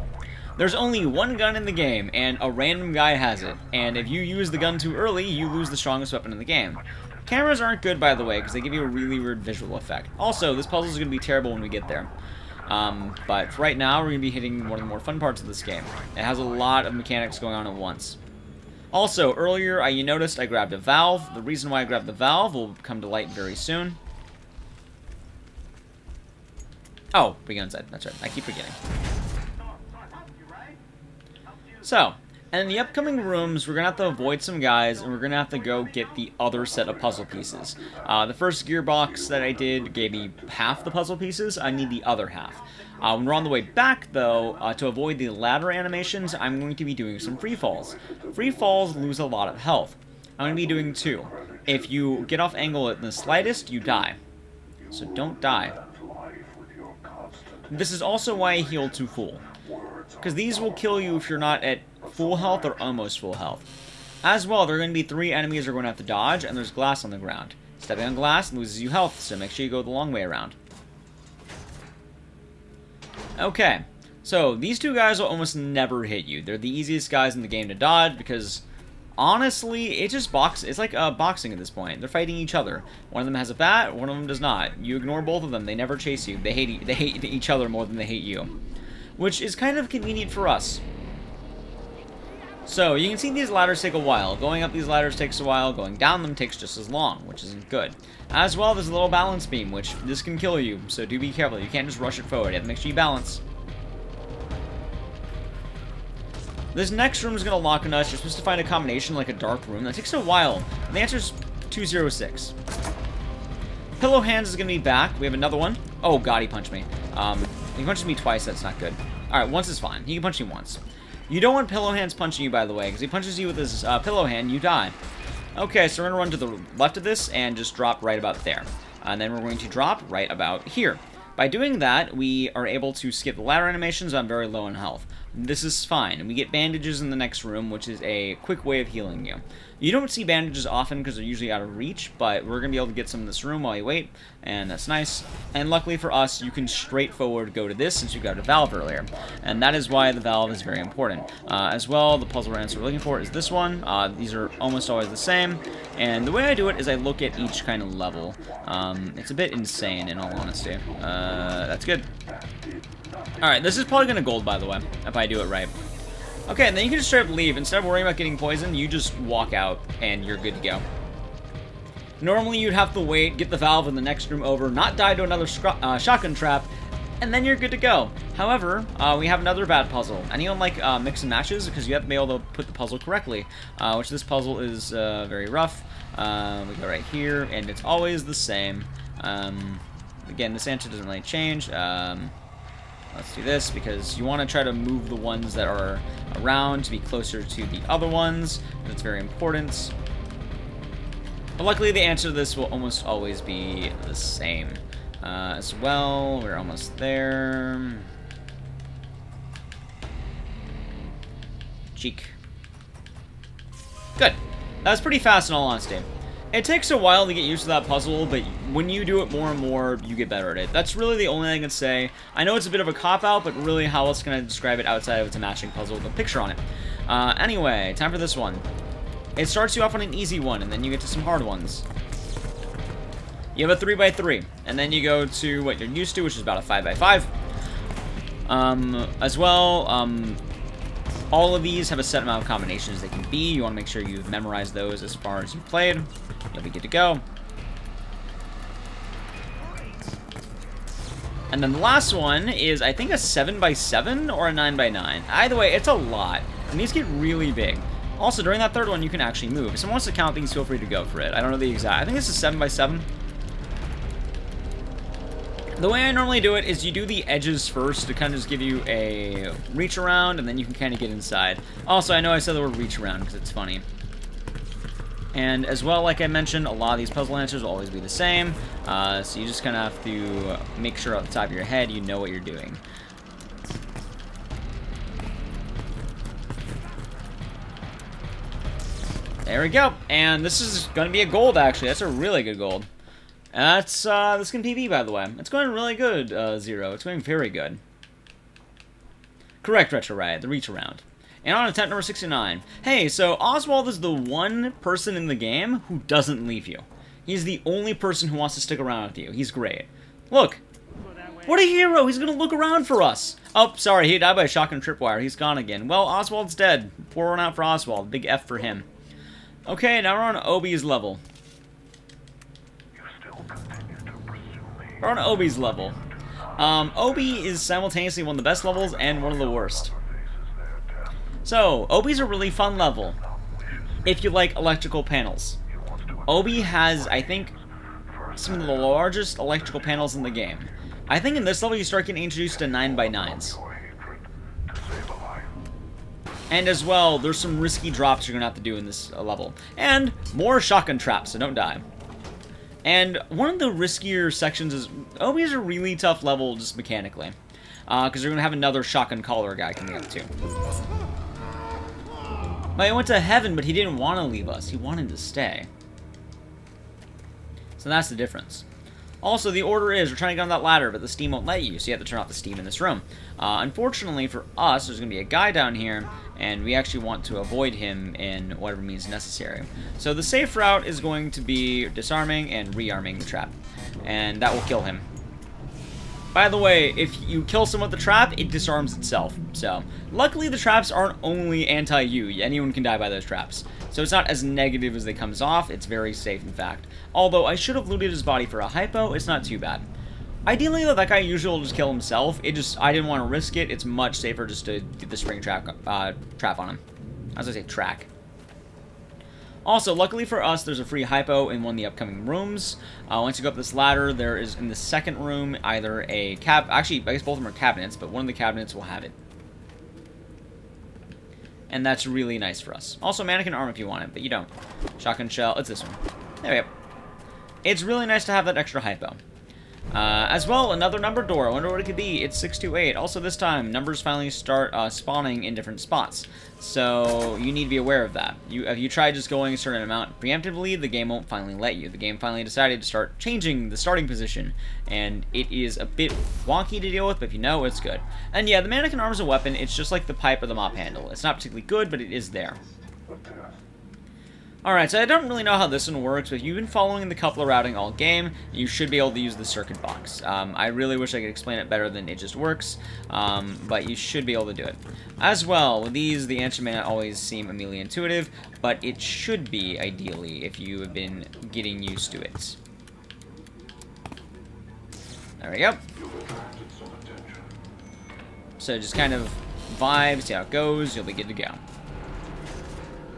There's only one gun in the game, and a random guy has it, and if you use the gun too early, you lose the strongest weapon in the game. Cameras aren't good, by the way, because they give you a really weird visual effect. Also, this puzzle is going to be terrible when we get there. But for right now, we're going to be hitting one of the more fun parts of this game. It has a lot of mechanics going on at once. Also, earlier, you noticed I grabbed a valve. The reason why I grabbed the valve will come to light very soon. Oh, we go inside. That's right. I keep forgetting. So, and in the upcoming rooms, we're going to have to avoid some guys, and we're going to have to go get the other set of puzzle pieces. The first gearbox that I did gave me half the puzzle pieces. I need the other half. When we're on the way back, though, to avoid the ladder animations, I'm going to be doing some free falls. Free falls lose a lot of health. I'm going to be doing 2. If you get off angle at the slightest, you die. So don't die. This is also why I heal to full, because these will kill you if you're not at full health or almost full health. As well, there are going to be 3 enemies you're going to have to dodge, and there's glass on the ground. Stepping on glass loses you health, so make sure you go the long way around. Okay, so these 2 guys will almost never hit you. They're the easiest guys in the game to dodge because, honestly, it's like boxing at this point. They're fighting each other. One of them has a bat, one of them does not. You ignore both of them. They never chase you. They hate each other more than they hate you, which is kind of convenient for us. So, you can see these ladders take a while. Going up these ladders takes a while. Going down them takes just as long, which isn't good. As well, there's a little balance beam, which this can kill you, so do be careful. You can't just rush it forward. You have to make sure you balance. This next room is going to lock on us. You're supposed to find a combination like a dark room. That takes a while. And the answer is 206. Pillow Hands is going to be back. We have another one. Oh, God, he punched me. He punched me twice. That's not good. Alright, once is fine. He can punch me once. You don't want Pillow Hands punching you, by the way, because he punches you with his pillow hand, you die. Okay, so we're going to run to the left of this and just drop right about there. And then we're going to drop right about here. By doing that, we are able to skip the ladder animations. I'm very low in health. This is fine. We get bandages in the next room, which is a quick way of healing you. You don't see bandages often because they're usually out of reach, but we're going to be able to get some in this room while you wait, and that's nice. And luckily for us, you can straightforward go to this since you got a valve earlier. And that is why the valve is very important. As well, the puzzle answer we're looking for is this one. These are almost always the same. And the way I do it is I look at each kind of level. It's a bit insane, in all honesty. That's good. Alright, this is probably going to gold, by the way, if I do it right. Okay, and then you can just straight up leave. Instead of worrying about getting poisoned, you just walk out, and you're good to go. Normally, you'd have to wait, get the valve in the next room over, not die to another shotgun trap, and then you're good to go. However, we have another bad puzzle. Anyone like mix and matches? Because you have to be able to put the puzzle correctly, which this puzzle is very rough. We go right here, and it's always the same. Again, this answer doesn't really change. Let's do this because you want to try to move the ones that are around to be closer to the other ones. That's very important. But luckily, the answer to this will almost always be the same. As well, we're almost there. Cheek. Good. That was pretty fast in all honesty. It takes a while to get used to that puzzle, but when you do it more and more, you get better at it. That's really the only thing I can say. I know it's a bit of a cop-out, but really, how else can I describe it outside of it's a matching puzzle with a picture on it? Anyway, time for this one. It starts you off on an easy one, and then you get to some hard ones. You have a 3x3, and then you go to what you're used to, which is about a 5x5. As well, all of these have a set amount of combinations they can be. You want to make sure you've memorized those as far as you've played. You'll be good to go. And then the last one is, I think, a 7x7 or a 9x9. Either way, it's a lot. And these get really big. Also, during that third one, you can actually move. If someone wants to count things, feel free to go for it. I don't know the exact. I think this is 7x7. The way I normally do it is you do the edges first to kind of just give you a reach around, and then you can kind of get inside. Also, I know I said the word reach around because it's funny. And as well, like I mentioned, a lot of these puzzle answers will always be the same. So you just kind of have to make sure off the top of your head you know what you're doing. There we go. And this is going to be a gold, actually. That's a really good gold. And that's this can PB, by the way. It's going really good, Zero. It's going very good. Correct, Retro Riot. The reach around. And on attempt number 69. Hey, so Oswald is the one person in the game who doesn't leave you. He's the only person who wants to stick around with you. He's great. Look. What a hero. He's going to look around for us. Oh, sorry. He died by a shotgun tripwire. He's gone again. Well, Oswald's dead. Pour one out for Oswald. Big F for him. Okay, now we're on Obi's level. We're on Obi's level. Obi is simultaneously one of the best levels and one of the worst. So, Obi's a really fun level if you like electrical panels. Obi has, I think, some of the largest electrical panels in the game. I think in this level you start getting introduced to 9x9s. And as well, there's some risky drops you're going to have to do in this level. And more shotgun traps, so don't die. And one of the riskier sections is, Obi is a really tough level just mechanically. Because you're going to have another shotgun caller guy coming up too. But he went to heaven, but he didn't want to leave us. He wanted to stay. So that's the difference. Also, the order is, we're trying to get on that ladder, but the steam won't let you, so you have to turn off the steam in this room. Unfortunately for us, there's going to be a guy down here, and we actually want to avoid him in whatever means necessary. So the safe route is going to be disarming and rearming the trap, and that will kill him. By the way, if you kill someone with the trap, it disarms itself. So, luckily the traps aren't only anti-you. Anyone can die by those traps. So it's not as negative as they comes off. It's very safe, in fact. Although, I should have looted his body for a hypo. It's not too bad. Ideally, though, that guy usually will just kill himself. I didn't want to risk it. It's much safer just to do the spring trap on him. I was going to say track. Also, luckily for us, there's a free hypo in one of the upcoming rooms. Once you go up this ladder, there is in the second room either a actually, I guess both of them are cabinets, but one of the cabinets will have it. And that's really nice for us. Also, mannequin arm if you want it, but you don't. Shotgun shell, it's this one. There we go. It's really nice to have that extra hypo. As well, another number door. I wonder what it could be. It's 628. Also, this time, numbers finally start spawning in different spots. So, you need to be aware of that. If you try just going a certain amount preemptively, the game won't finally let you. The game finally decided to start changing the starting position. And it is a bit wonky to deal with, but if you know, it's good. And yeah, the mannequin arm is a weapon. It's just like the pipe or the mop handle. It's not particularly good, but it is there. Alright, so I don't really know how this one works, but if you've been following the coupler routing all game, you should be able to use the circuit box. I really wish I could explain it better than it just works, but you should be able to do it. As well, with these, the answer may not always seem immediately intuitive, but it should be, ideally, if you have been getting used to it. There we go. So just kind of vibe, see how it goes, you'll be good to go.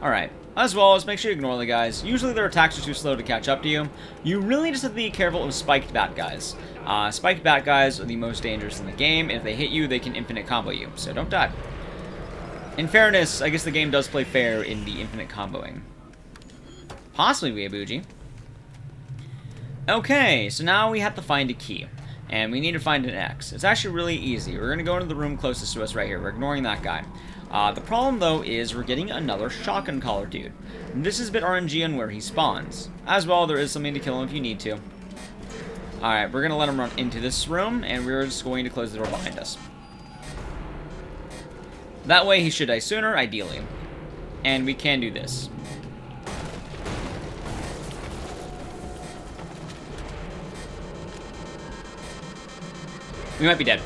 Alright. As well as make sure you ignore the guys. Usually their attacks are too slow to catch up to you. You really just have to be careful of spiked bat guys. Spiked bat guys are the most dangerous in the game, and if they hit you, they can infinite combo you, so don't die. In fairness, I guess the game does play fair in the infinite comboing. Possibly Weeabouji. Okay, so now we have to find a key. And we need to find an X. It's actually really easy. We're going to go into the room closest to us right here. We're ignoring that guy. The problem, though, is we're getting another shotgun collar dude. This is a bit RNG on where he spawns. As well, there is something to kill him if you need to. Alright, we're going to let him run into this room, and we're just going to close the door behind us. That way, he should die sooner, ideally. And we can do this. We might be dead.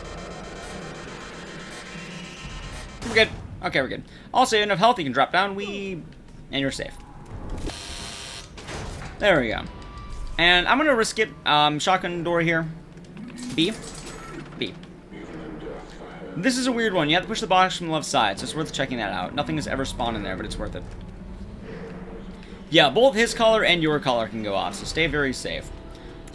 We're good. Okay, we're good. Also, you have enough health, you can drop down, and you're safe. There we go. And I'm gonna risk it. Shotgun door here. B. B. This is a weird one. You have to push the box from the left side, so it's worth checking that out. Nothing has ever spawned in there, but it's worth it. Yeah, both his collar and your collar can go off, so stay very safe.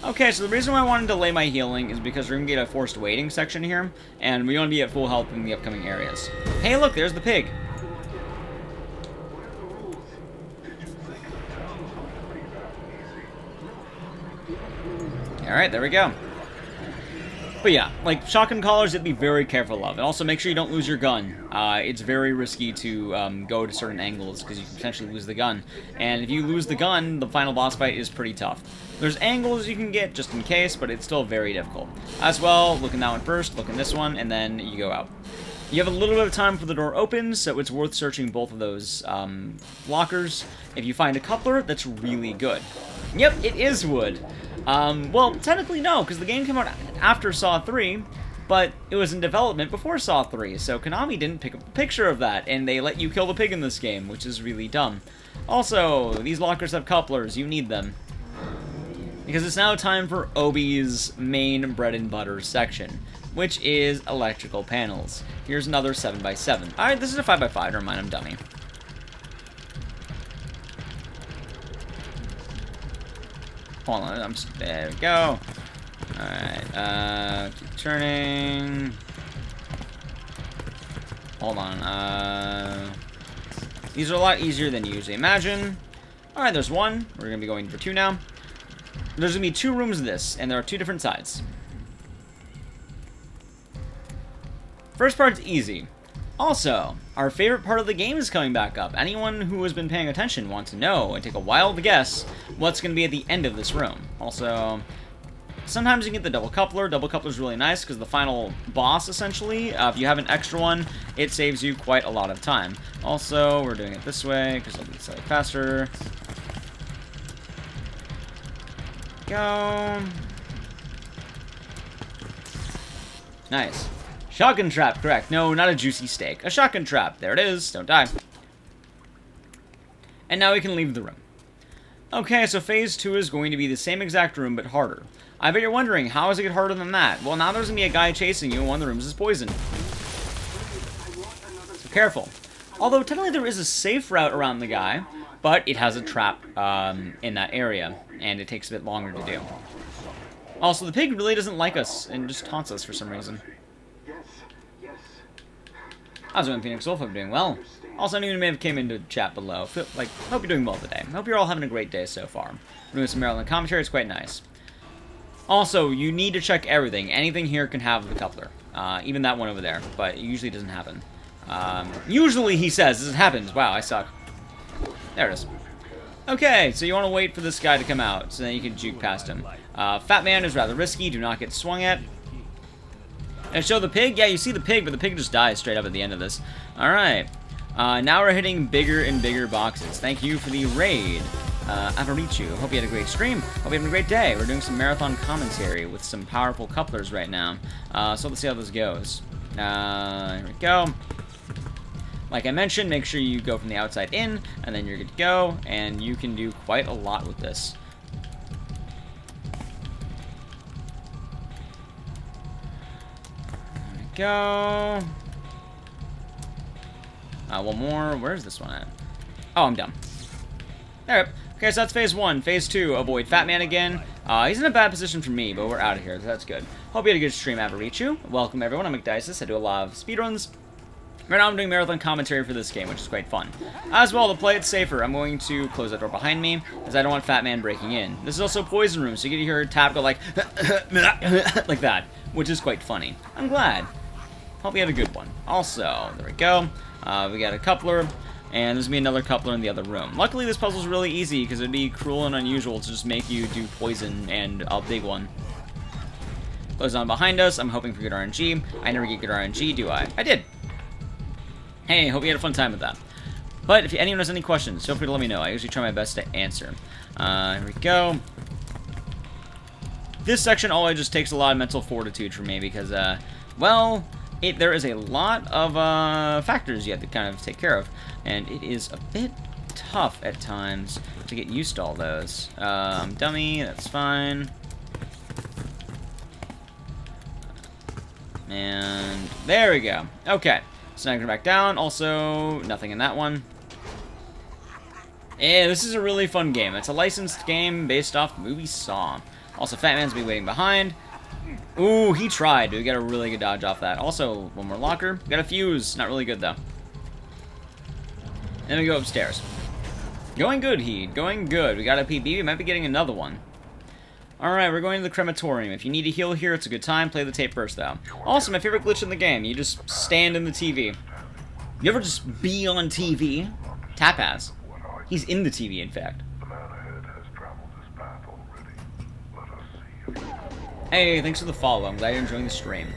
Okay, so the reason why I wanted to delay my healing is because we're going to get a forced waiting section here, and we want to be at full health in the upcoming areas. Hey, look, there's the pig. Alright, there we go. But yeah, like, shotgun collars, you have to be very careful of. And also make sure you don't lose your gun. It's very risky to go to certain angles, because you can potentially lose the gun. And if you lose the gun, the final boss fight is pretty tough. There's angles you can get just in case, but it's still very difficult. As well, look in that one first, look in this one, and then you go out. You have a little bit of time before the door opens, so it's worth searching both of those lockers. If you find a coupler, that's really good. Yep, it is wood. Well, technically no, because the game came out after Saw 3, but it was in development before Saw 3, so Konami didn't pick up a picture of that, and they let you kill the pig in this game, which is really dumb. Also, these lockers have couplers, you need them. Because it's now time for Obi's main bread and butter section. which is electrical panels. Here's another 7x7. Alright, this is a 5x5. Never mind, I'm dummy. Hold on, there we go. Alright, keep turning. Hold on, these are a lot easier than you usually imagine. Alright, there's one. We're gonna be going for 2 now. There's gonna be 2 rooms of this, and there are 2 different sides. First part's easy. Also, our favorite part of the game is coming back up. Anyone who has been paying attention wants to know and take a wild guess what's going to be at the end of this room. Also, sometimes you can get the double coupler. Double coupler is really nice because the final boss, essentially, if you have an extra one, it saves you quite a lot of time. Also, we're doing it this way because it'll be slightly faster. Go. Nice. Shotgun trap, correct. No, not a juicy steak. A shotgun trap. There it is. Don't die. And now we can leave the room. Okay, so phase 2 is going to be the same exact room, but harder. I bet you're wondering, how does it get harder than that? Well, now there's going to be a guy chasing you, and one of the rooms is poisoned. So careful. Although, technically there is a safe route around the guy, but it has a trap in that area, and it takes a bit longer to do. Also, the pig really doesn't like us, and just taunts us for some reason. How's it going, Phoenix Wolf? Hope you're doing well. Also, anyone who may have came into chat below, hope you're doing well today. Hope you're all having a great day so far. We're doing some Maryland commentary, it's quite nice. Also, you need to check everything. Anything here can have the coupler. Even that one over there, but it usually doesn't happen. Usually, he says, this happens. Wow, I suck. There it is. Okay, so you want to wait for this guy to come out, so then you can juke past him. Fat Man is rather risky, do not get swung at. And show the pig? Yeah, you see the pig, but the pig just dies straight up at the end of this. Alright. Now we're hitting bigger and bigger boxes. Thank you for the raid, Avarichu. Hope you had a great stream. Hope you had a great day. We're doing some marathon commentary with some powerful couplers right now. So let's see how this goes. Here we go. Like I mentioned, make sure you go from the outside in, and then you're good to go, and you can do quite a lot with this. Go. One more. Where's this one at? Oh, I'm dumb. There. Okay, so that's phase 1. Phase 2, avoid Fat Man again. He's in a bad position for me, but we're out of here, so that's good. Hope you had a good stream, Avarichu. Welcome, everyone. I'm McDices. I do a lot of speedruns. Right now I'm doing marathon commentary for this game, which is quite fun. As well, to play it safer, I'm going to close that door behind me, as I don't want Fat Man breaking in. This is also a poison room, so you get to hear a tap go like, like that, which is quite funny. I'm glad. Hope you had a good one. Also, there we go. We got a coupler, and there's going to be another coupler in the other room. Luckily, this puzzle's really easy, because it'd be cruel and unusual to just make you do poison and a big one. Close on behind us. I'm hoping for good RNG. I never get good RNG, do I? I did. Hey, hope you had a fun time with that. But if anyone has any questions, feel free to let me know. I usually try my best to answer. Here we go. This section always just takes a lot of mental fortitude for me, because, well, there is a lot of factors you have to kind of take care of, and it is a bit tough at times to get used to all those. I'm dummy, that's fine. And there we go. Okay, so now I can go back down. Also, nothing in that one. Yeah, this is a really fun game. It's a licensed game based off the movie Saw. Also, Fat Man's be waiting behind. Ooh, he tried. We got a really good dodge off that. Also, one more locker. Got a fuse. Not really good, though. Then we go upstairs. Going good, Heed. Going good. We got a PB. We might be getting another one. Alright, we're going to the crematorium. If you need to heal here, it's a good time. Play the tape first, though. Also, my favorite glitch in the game. You just stand in the TV. You ever just be on TV? Tap has. He's in the TV, in fact. Hey, thanks for the follow. I'm glad you're enjoying the stream.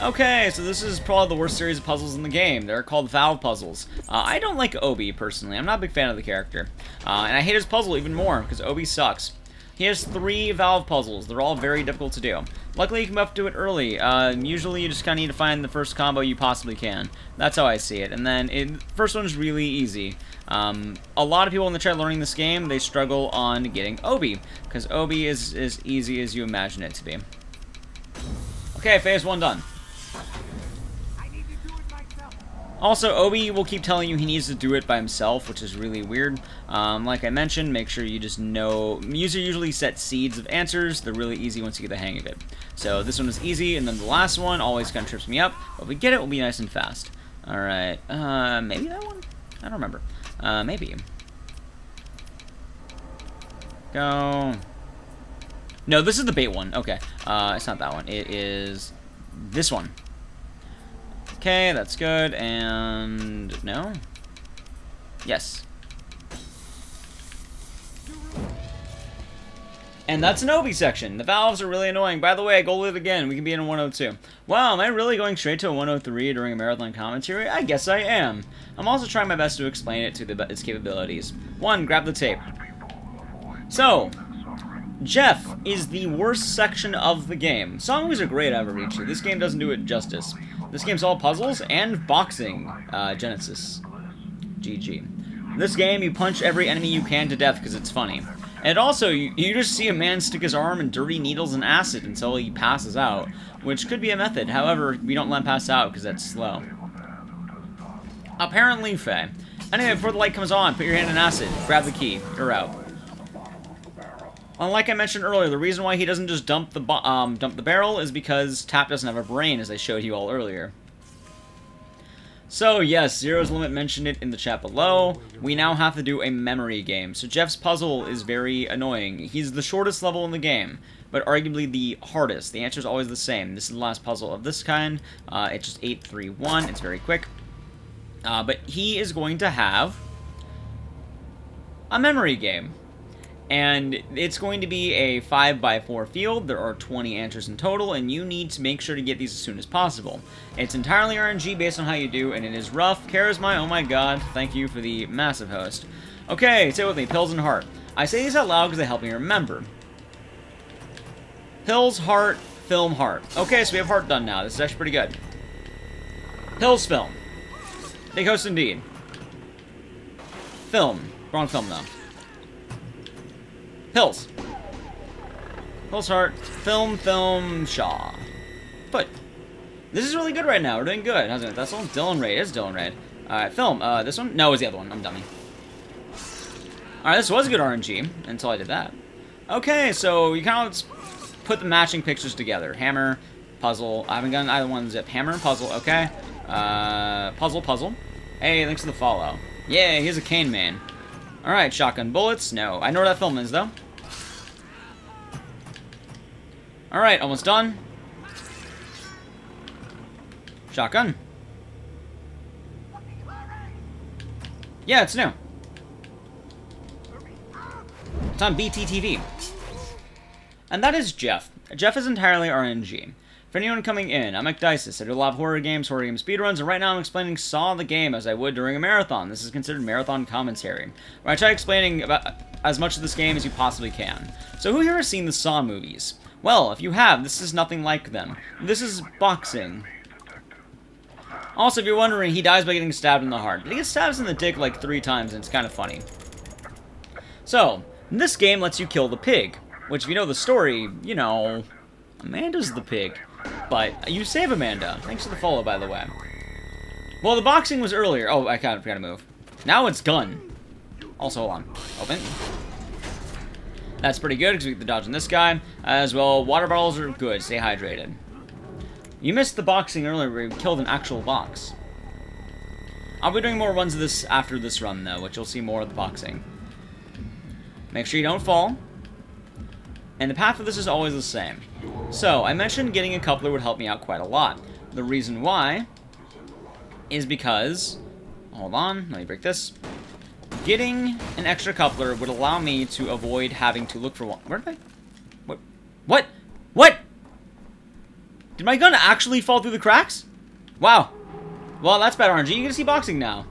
Okay, so this is probably the worst series of puzzles in the game. They're called valve puzzles. I don't like Obi, personally. I'm not a big fan of the character. And I hate his puzzle even more, because Obi sucks. He has 3 valve puzzles. They're all very difficult to do. Luckily, you come up to it early. Usually, you just kind of need to find the first combo you possibly can. That's how I see it. And then, first one's really easy. A lot of people in the chat learning this game, they struggle on getting Obi, because Obi is as easy as you imagine it to be. Okay, phase 1 done. Also, Obi will keep telling you he needs to do it by himself, which is really weird. Like I mentioned, make sure you just know... User usually sets seeds of answers. They're really easy once you get the hang of it. So this one is easy, and then the last one always kind of trips me up. But if we get it, we'll be nice and fast. Alright, maybe that one? I don't remember. Maybe. Go. No, this is the bait one. Okay. It's not that one. It is this one. Okay, that's good. And no? Yes. And that's an Obi section. The valves are really annoying. By the way, I goaled it again. We can be in a 102. Wow, am I really going straight to a 103 during a marathon commentary? I guess I am. I'm also trying my best to explain it to its capabilities. 1, grab the tape. So, Jeff is the worst section of the game. Song movies are great, Avarici. This game doesn't do it justice. This game's all puzzles and boxing. Genesis. GG. This game, you punch every enemy you can to death because it's funny. And also, you just see a man stick his arm in dirty needles and acid until he passes out, which could be a method. However, we don't let him pass out because that's slow. Apparently, Faye. Anyway, before the light comes on, put your hand in acid. Grab the key. You're out. Like I mentioned earlier, the reason why he doesn't just dump the barrel is because Tap doesn't have a brain, as I showed you all earlier. So yes, Zero's Limit mentioned it in the chat below. We now have to do a memory game. So Jeff's puzzle is very annoying. He's the shortest level in the game, but arguably the hardest. The answer is always the same. This is the last puzzle of this kind. It's just 8, 3, 1. It's very quick. But he is going to have a memory game. And it's going to be a 5x4 field. There are 20 answers in total, and you need to make sure to get these as soon as possible. It's entirely RNG based on how you do, and it is rough. Charisma, oh my god, thank you for the massive host. Okay, say it with me, Pills and Heart. I say these out loud because they help me remember. Pills, Heart, Film, Heart. Okay, so we have Heart done now. This is actually pretty good. Pills, Film. Big host indeed. Film. Wrong film, though. Pills. Pills, Heart. Film, Shaw. But this is really good right now. We're doing good. How's it? That's all Dylan Raid. It's Dylan Raid. Alright, Film. This one? No, it's the other one. I'm dummy. Alright, this was good RNG until I did that. Okay, so you kind of put the matching pictures together. Hammer, puzzle. I haven't gotten either one zip. Hammer, puzzle. Okay. Puzzle. Hey, thanks for the follow. Yeah, here's a cane man. Alright, shotgun bullets. No. I know where that film is, though. Alright, almost done. Shotgun. Yeah, it's new. It's on BTTV. And that is Jeff. Jeff is entirely RNG. For anyone coming in, I'm Ecdysis. I do a lot of horror game speedruns, and right now I'm explaining Saw the game as I would during a marathon. This is considered marathon commentary, where I try explaining about as much of this game as you possibly can. So who here has seen the Saw movies? Well, if you have, this is nothing like them. This is boxing. Also, if you're wondering, he dies by getting stabbed in the heart. But he gets stabbed in the dick like 3 times, and it's kind of funny. So, this game lets you kill the pig. Which, if you know the story, you know, Amanda's the pig. But you save Amanda. Thanks for the follow, by the way. Well, the boxing was earlier. Oh, I kind of forgot to move. Now it's gun. Also, hold on. Open. That's pretty good, because we get the dodge on this guy. As well, water bottles are good. Stay hydrated. You missed the boxing earlier where we killed an actual box. I'll be doing more runs of this after this run, though, which you'll see more of the boxing. Make sure you don't fall. And the path of this is always the same. So, I mentioned getting a coupler would help me out quite a lot. The reason why is because... Hold on, let me break this. Getting an extra coupler would allow me to avoid having to look for one. Where did I... What? What? Did my gun actually fall through the cracks? Wow. Well, that's bad RNG. You get to see boxing now.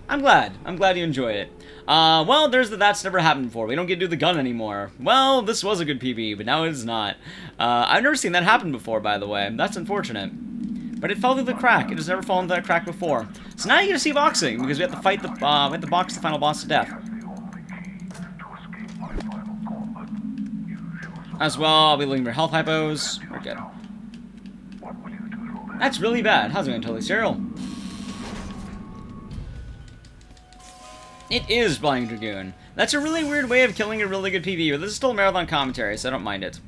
I'm glad. I'm glad you enjoyed it. Well, there's that's never happened before. We don't get to do the gun anymore. Well, this was a good PB, but now it is not. I've never seen that happen before, by the way. That's unfortunate. But it fell through the crack. It has never fallen through that crack before. So now you get to see boxing, because we have to fight the, we have to box the final boss to death. As well, I'll be looking for health hypos. We're good. That's really bad. How's it going, Totally Serial? It is Blind Dragoon. That's a really weird way of killing a really good PB, but this is still marathon commentary, so I don't mind it.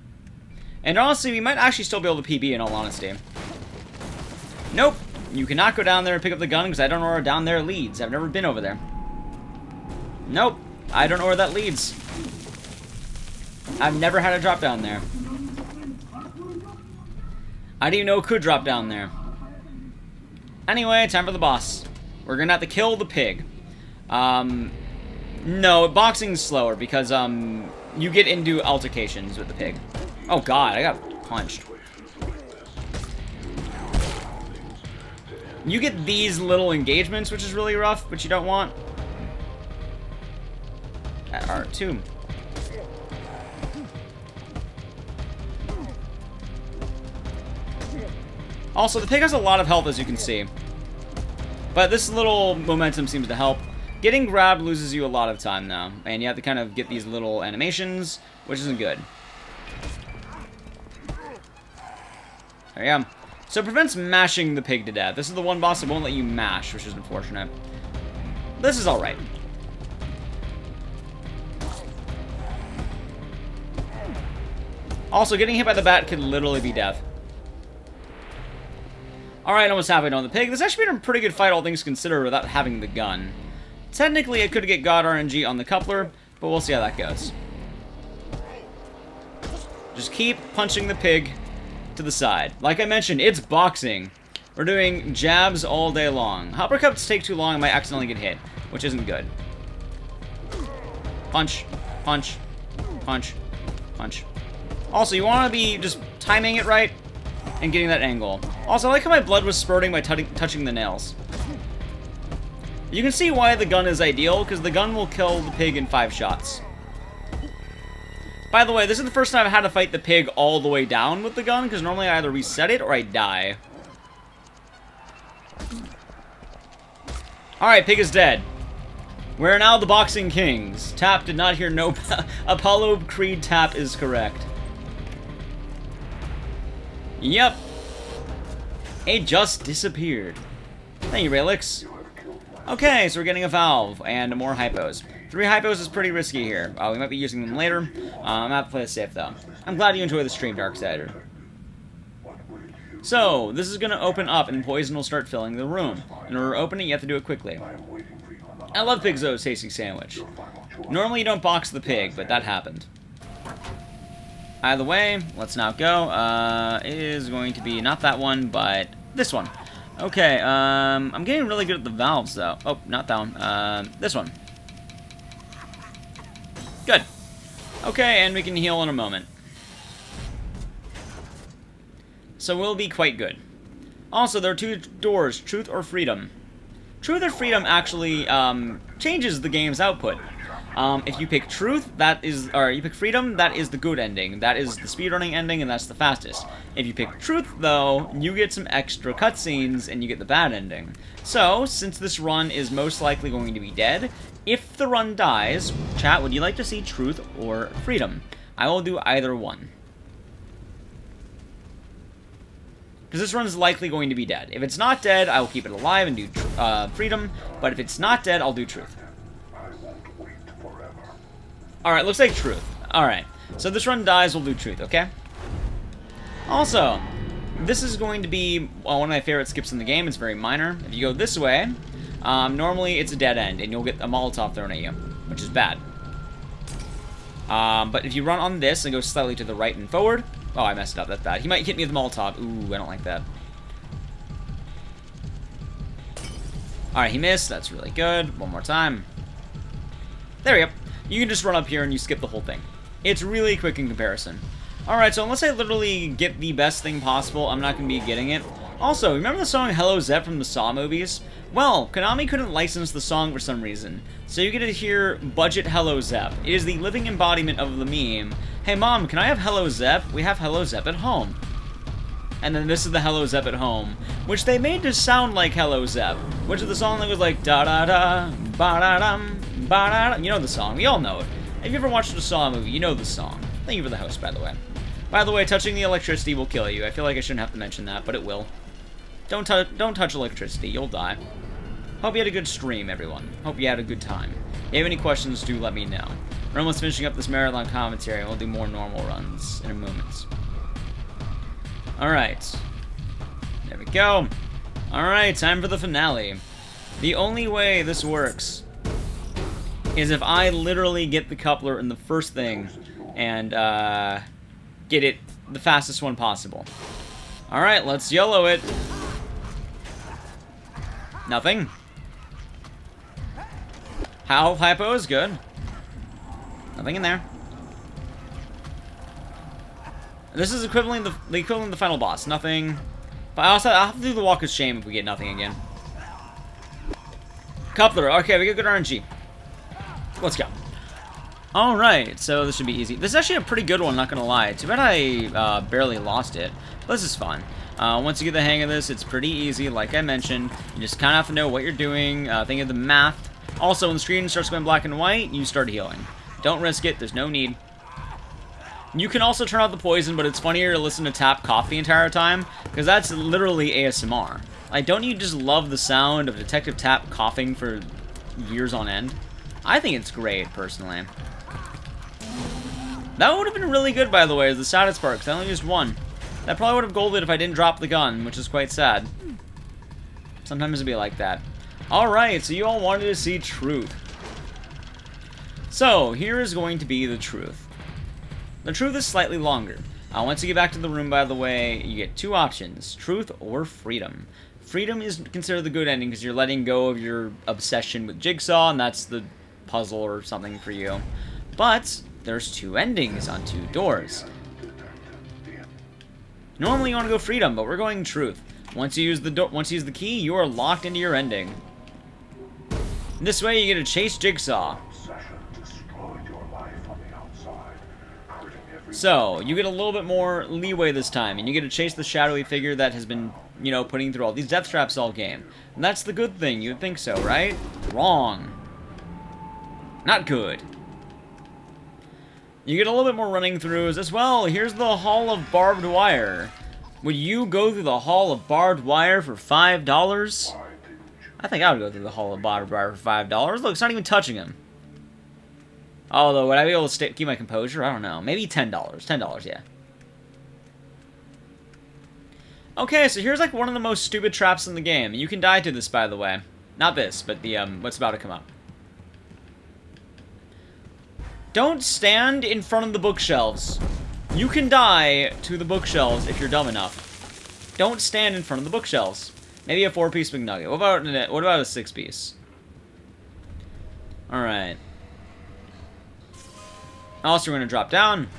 And honestly, we might actually still be able to PB in all honesty. Nope. You cannot go down there and pick up the gun because I don't know where down there leads. I've never been over there. Nope. I don't know where that leads. I've never had a drop down there. I didn't even know it could drop down there. Anyway, time for the boss. We're gonna have to kill the pig. No, boxing's slower because, you get into altercations with the pig. Oh god, I got punched. You get these little engagements, which is really rough, but you don't want. At R2. Also, the pig has a lot of health, as you can see. But this little momentum seems to help. Getting grabbed loses you a lot of time now, and you have to kind of get these little animations, which isn't good. There you go. So it prevents mashing the pig to death. This is the one boss that won't let you mash, which is unfortunate. This is alright. Also, getting hit by the bat could literally be death. Alright, almost halfway done with the pig. This actually been a pretty good fight, all things considered, without having the gun. Technically, I could get God RNG on the coupler, but we'll see how that goes. Just keep punching the pig to the side. Like I mentioned, it's boxing. We're doing jabs all day long. Uppercuts take too long, I might accidentally get hit, which isn't good. Punch, punch, punch, punch. Also, you want to be just timing it right and getting that angle. Also, I like how my blood was spurting by touching the nails. You can see why the gun is ideal, because the gun will kill the pig in 5 shots. By the way, this is the first time I've had to fight the pig all the way down with the gun, because normally I either reset it or I die. Alright, pig is dead. We're now the boxing kings. Tap did not hear no... Apollo Creed tap is correct. Yep. It just disappeared. Thank you, Raelix. Okay, so we're getting a valve and more hypos. 3 hypos is pretty risky here. We might be using them later. I'm gonna have to play this safe, though. I'm glad you enjoy the stream, Darksider. So, this is gonna open up and poison will start filling the room. In order to open it, you have to do it quickly. I love Pig Zo's tasty sandwich. Normally you don't box the pig, but that happened. Either way, let's now go. It is going to be not that one, but this one. Okay, I'm getting really good at the valves, though. Oh, not that one. This one. Good. Okay, and we can heal in a moment. So we'll be quite good. Also, there are 2 doors, Truth or Freedom. Truth or Freedom actually changes the game's output. If you pick Truth, you pick Freedom, that is the good ending. That is the speedrunning ending, and that's the fastest. If you pick Truth, though, you get some extra cutscenes, and you get the bad ending. So, since this run is most likely going to be dead, if the run dies, chat, would you like to see Truth or Freedom? I will do either one. Because this run is likely going to be dead. If it's not dead, I will keep it alive and do Freedom, but if it's not dead, I'll do Truth. Alright, looks like Truth. Alright, so this run dies, we'll do Truth, okay? Also, this is going to be one of my favorite skips in the game. It's very minor. If you go this way, normally it's a dead end, and you'll get a Molotov thrown at you, which is bad. But if you run on this and go slightly to the right and forward... Oh, I messed it up, that's bad. He might hit me with the Molotov. Ooh, I don't like that. Alright, he missed. That's really good. One more time. There we go. You can just run up here and you skip the whole thing. It's really quick in comparison. Alright, so unless I literally get the best thing possible, I'm not going to be getting it. Also, remember the song Hello Zep from the Saw movies? Well, Konami couldn't license the song for some reason, so you get to hear Budget Hello Zep. It is the living embodiment of the meme. Hey mom, can I have Hello Zep? We have Hello Zep at home. And then this is the Hello Zep at home, which they made to sound like Hello Zep, which is the song that was like da-da-da, ba-da-dum, ba-da-dum. You know the song, we all know it. If you ever watched the Saw movie, you know the song. Thank you for the host, by the way. By the way, touching the electricity will kill you. I feel like I shouldn't have to mention that, but it will. Don't touch electricity. You'll die. Hope you had a good stream, everyone. Hope you had a good time. If you have any questions, do let me know. We're almost finishing up this marathon commentary, and we'll do more normal runs in a moment. Alright. There we go. Alright, time for the finale. The only way this works is if I literally get the coupler in the first thing and get it the fastest one possible. Alright, let's YOLO it. Nothing. Hypo is good. Nothing in there. This is the equivalent of the final boss. Nothing. But I'll have to do the Walk of Shame if we get nothing again. Coupler. Okay, we get good RNG. Let's go. Alright, so this should be easy. This is actually a pretty good one, not gonna lie. Too bad I barely lost it. But this is fun. Once you get the hang of this, it's pretty easy. Like I mentioned, you just kind of have to know what you're doing. Think of the math. Also, when the screen starts going black and white, you start healing. Don't risk it. There's no need. You can also turn off the poison, but it's funnier to listen to Tap cough the entire time, because that's literally ASMR. Like, don't you just love the sound of Detective Tap coughing for years on end? I think it's great, personally. That would have been really good, by the way, as the saddest part, because I only used one. That probably would have golded if I didn't drop the gun, which is quite sad. Sometimes it'd be like that. Alright, so you all wanted to see truth. So, here is going to be the truth. The truth is slightly longer. Once you get back to the room, by the way, you get two options. Truth or freedom. Freedom is considered the good ending because you're letting go of your obsession with Jigsaw, and that's the puzzle or something for you. But there's two endings on two doors. Normally you want to go freedom, but we're going truth. Once you use the key, you are locked into your ending. This way you get to chase Jigsaw. So, you get a little bit more leeway this time, and you get to chase the shadowy figure that has been, you know, putting through all these death traps all game. And that's the good thing, you'd think so, right? Wrong. Not good. You get a little bit more running throughs as well. Here's the Hall of Barbed Wire. Would you go through the Hall of Barbed Wire for $5? I think I would go through the Hall of Barbed Wire for $5. Look, it's not even touching him. Although, would I be able to keep my composure? I don't know. Maybe $10. $10, yeah. Okay, so here's like one of the most stupid traps in the game. You can die to this, by the way. Not this, but the, what's about to come up. Don't stand in front of the bookshelves. You can die to the bookshelves if you're dumb enough. Don't stand in front of the bookshelves. Maybe a 4-piece McNugget. What about a 6-piece? Alright. Also, we're going to drop down.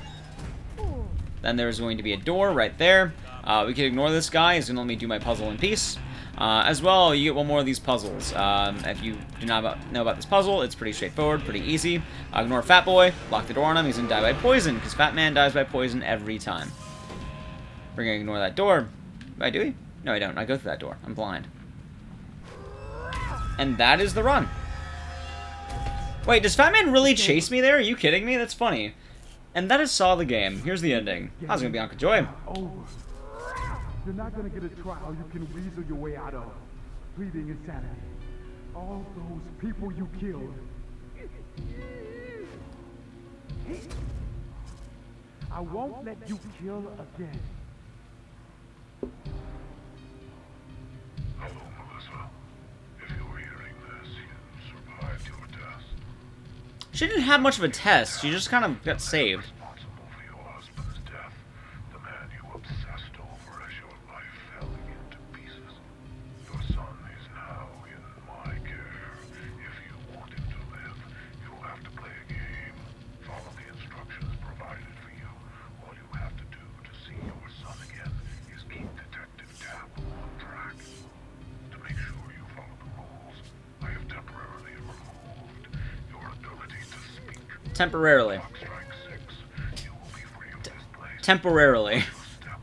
Then there's going to be a door right there. We can ignore this guy. He's going to let me do my puzzle in peace. As well, you get one more of these puzzles. If you do not know about this puzzle, it's pretty straightforward, pretty easy. Ignore Fat Boy, lock the door on him, he's going to die by poison, because Fat Man dies by poison every time. We're going to ignore that door. Do we? No, I don't. I go through that door. I'm blind. And that is the run. Wait, does Fat Man really chase me there? Are you kidding me? That's funny. And that is Saw the Game. Here's the ending. I was going to be Uncle Joy. You're not gonna get a trial you can weasel your way out of. Pleading insanity. All those people you killed. I won't let you kill again. Hello, Melissa. If you were hearing this, you survived your test. She didn't have much of a test. She just kind of got saved. Responsible for your husband's death. The man you obsessed over as your life fell into pieces. Your son is now in my care. If you want him to live, you'll have to play a game. Follow the instructions provided for you. All you have to do to see your son again is keep Detective Tap on track. To make sure you follow the rules, I have temporarily removed your ability to speak. Temporarily. Strike 6. You will be free of this place. Temporarily. Step,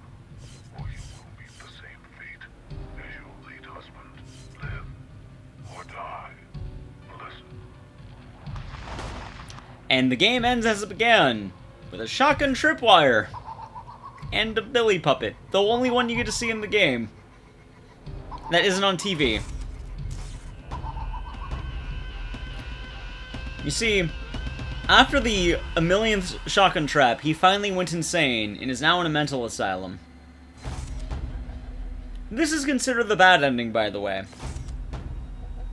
or you will meet the same fate as your late husband. Live or die. Listen. And the game ends as it began, with a shotgun tripwire and a Billy puppet, the only one you get to see in the game. that isn't on TV. You see, after the 1,000,000th shotgun trap, he finally went insane and is now in a mental asylum. This is considered the bad ending, by the way.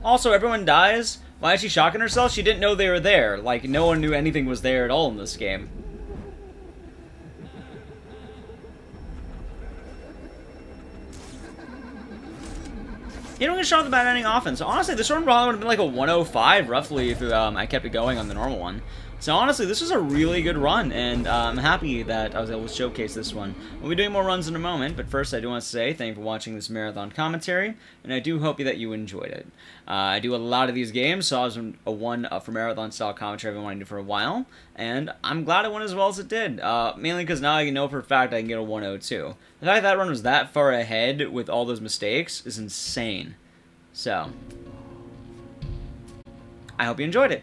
Also, everyone dies. Why is she shotgun herself? She didn't know they were there. Like, no one knew anything was there at all in this game. You don't get shot with the bad ending often. So honestly, this one probably would have been like a 105 roughly if I kept it going on the normal one. So honestly, this was a really good run, and I'm happy that I was able to showcase this one. We'll be doing more runs in a moment, but first I do want to say thank you for watching this marathon commentary, and I do hope that you enjoyed it. I do a lot of these games, so I was a one for marathon style commentary I've been wanting to do for a while, and I'm glad it went as well as it did, mainly because now I know for a fact I can get a 102. The fact that run was that far ahead with all those mistakes is insane. So, I hope you enjoyed it.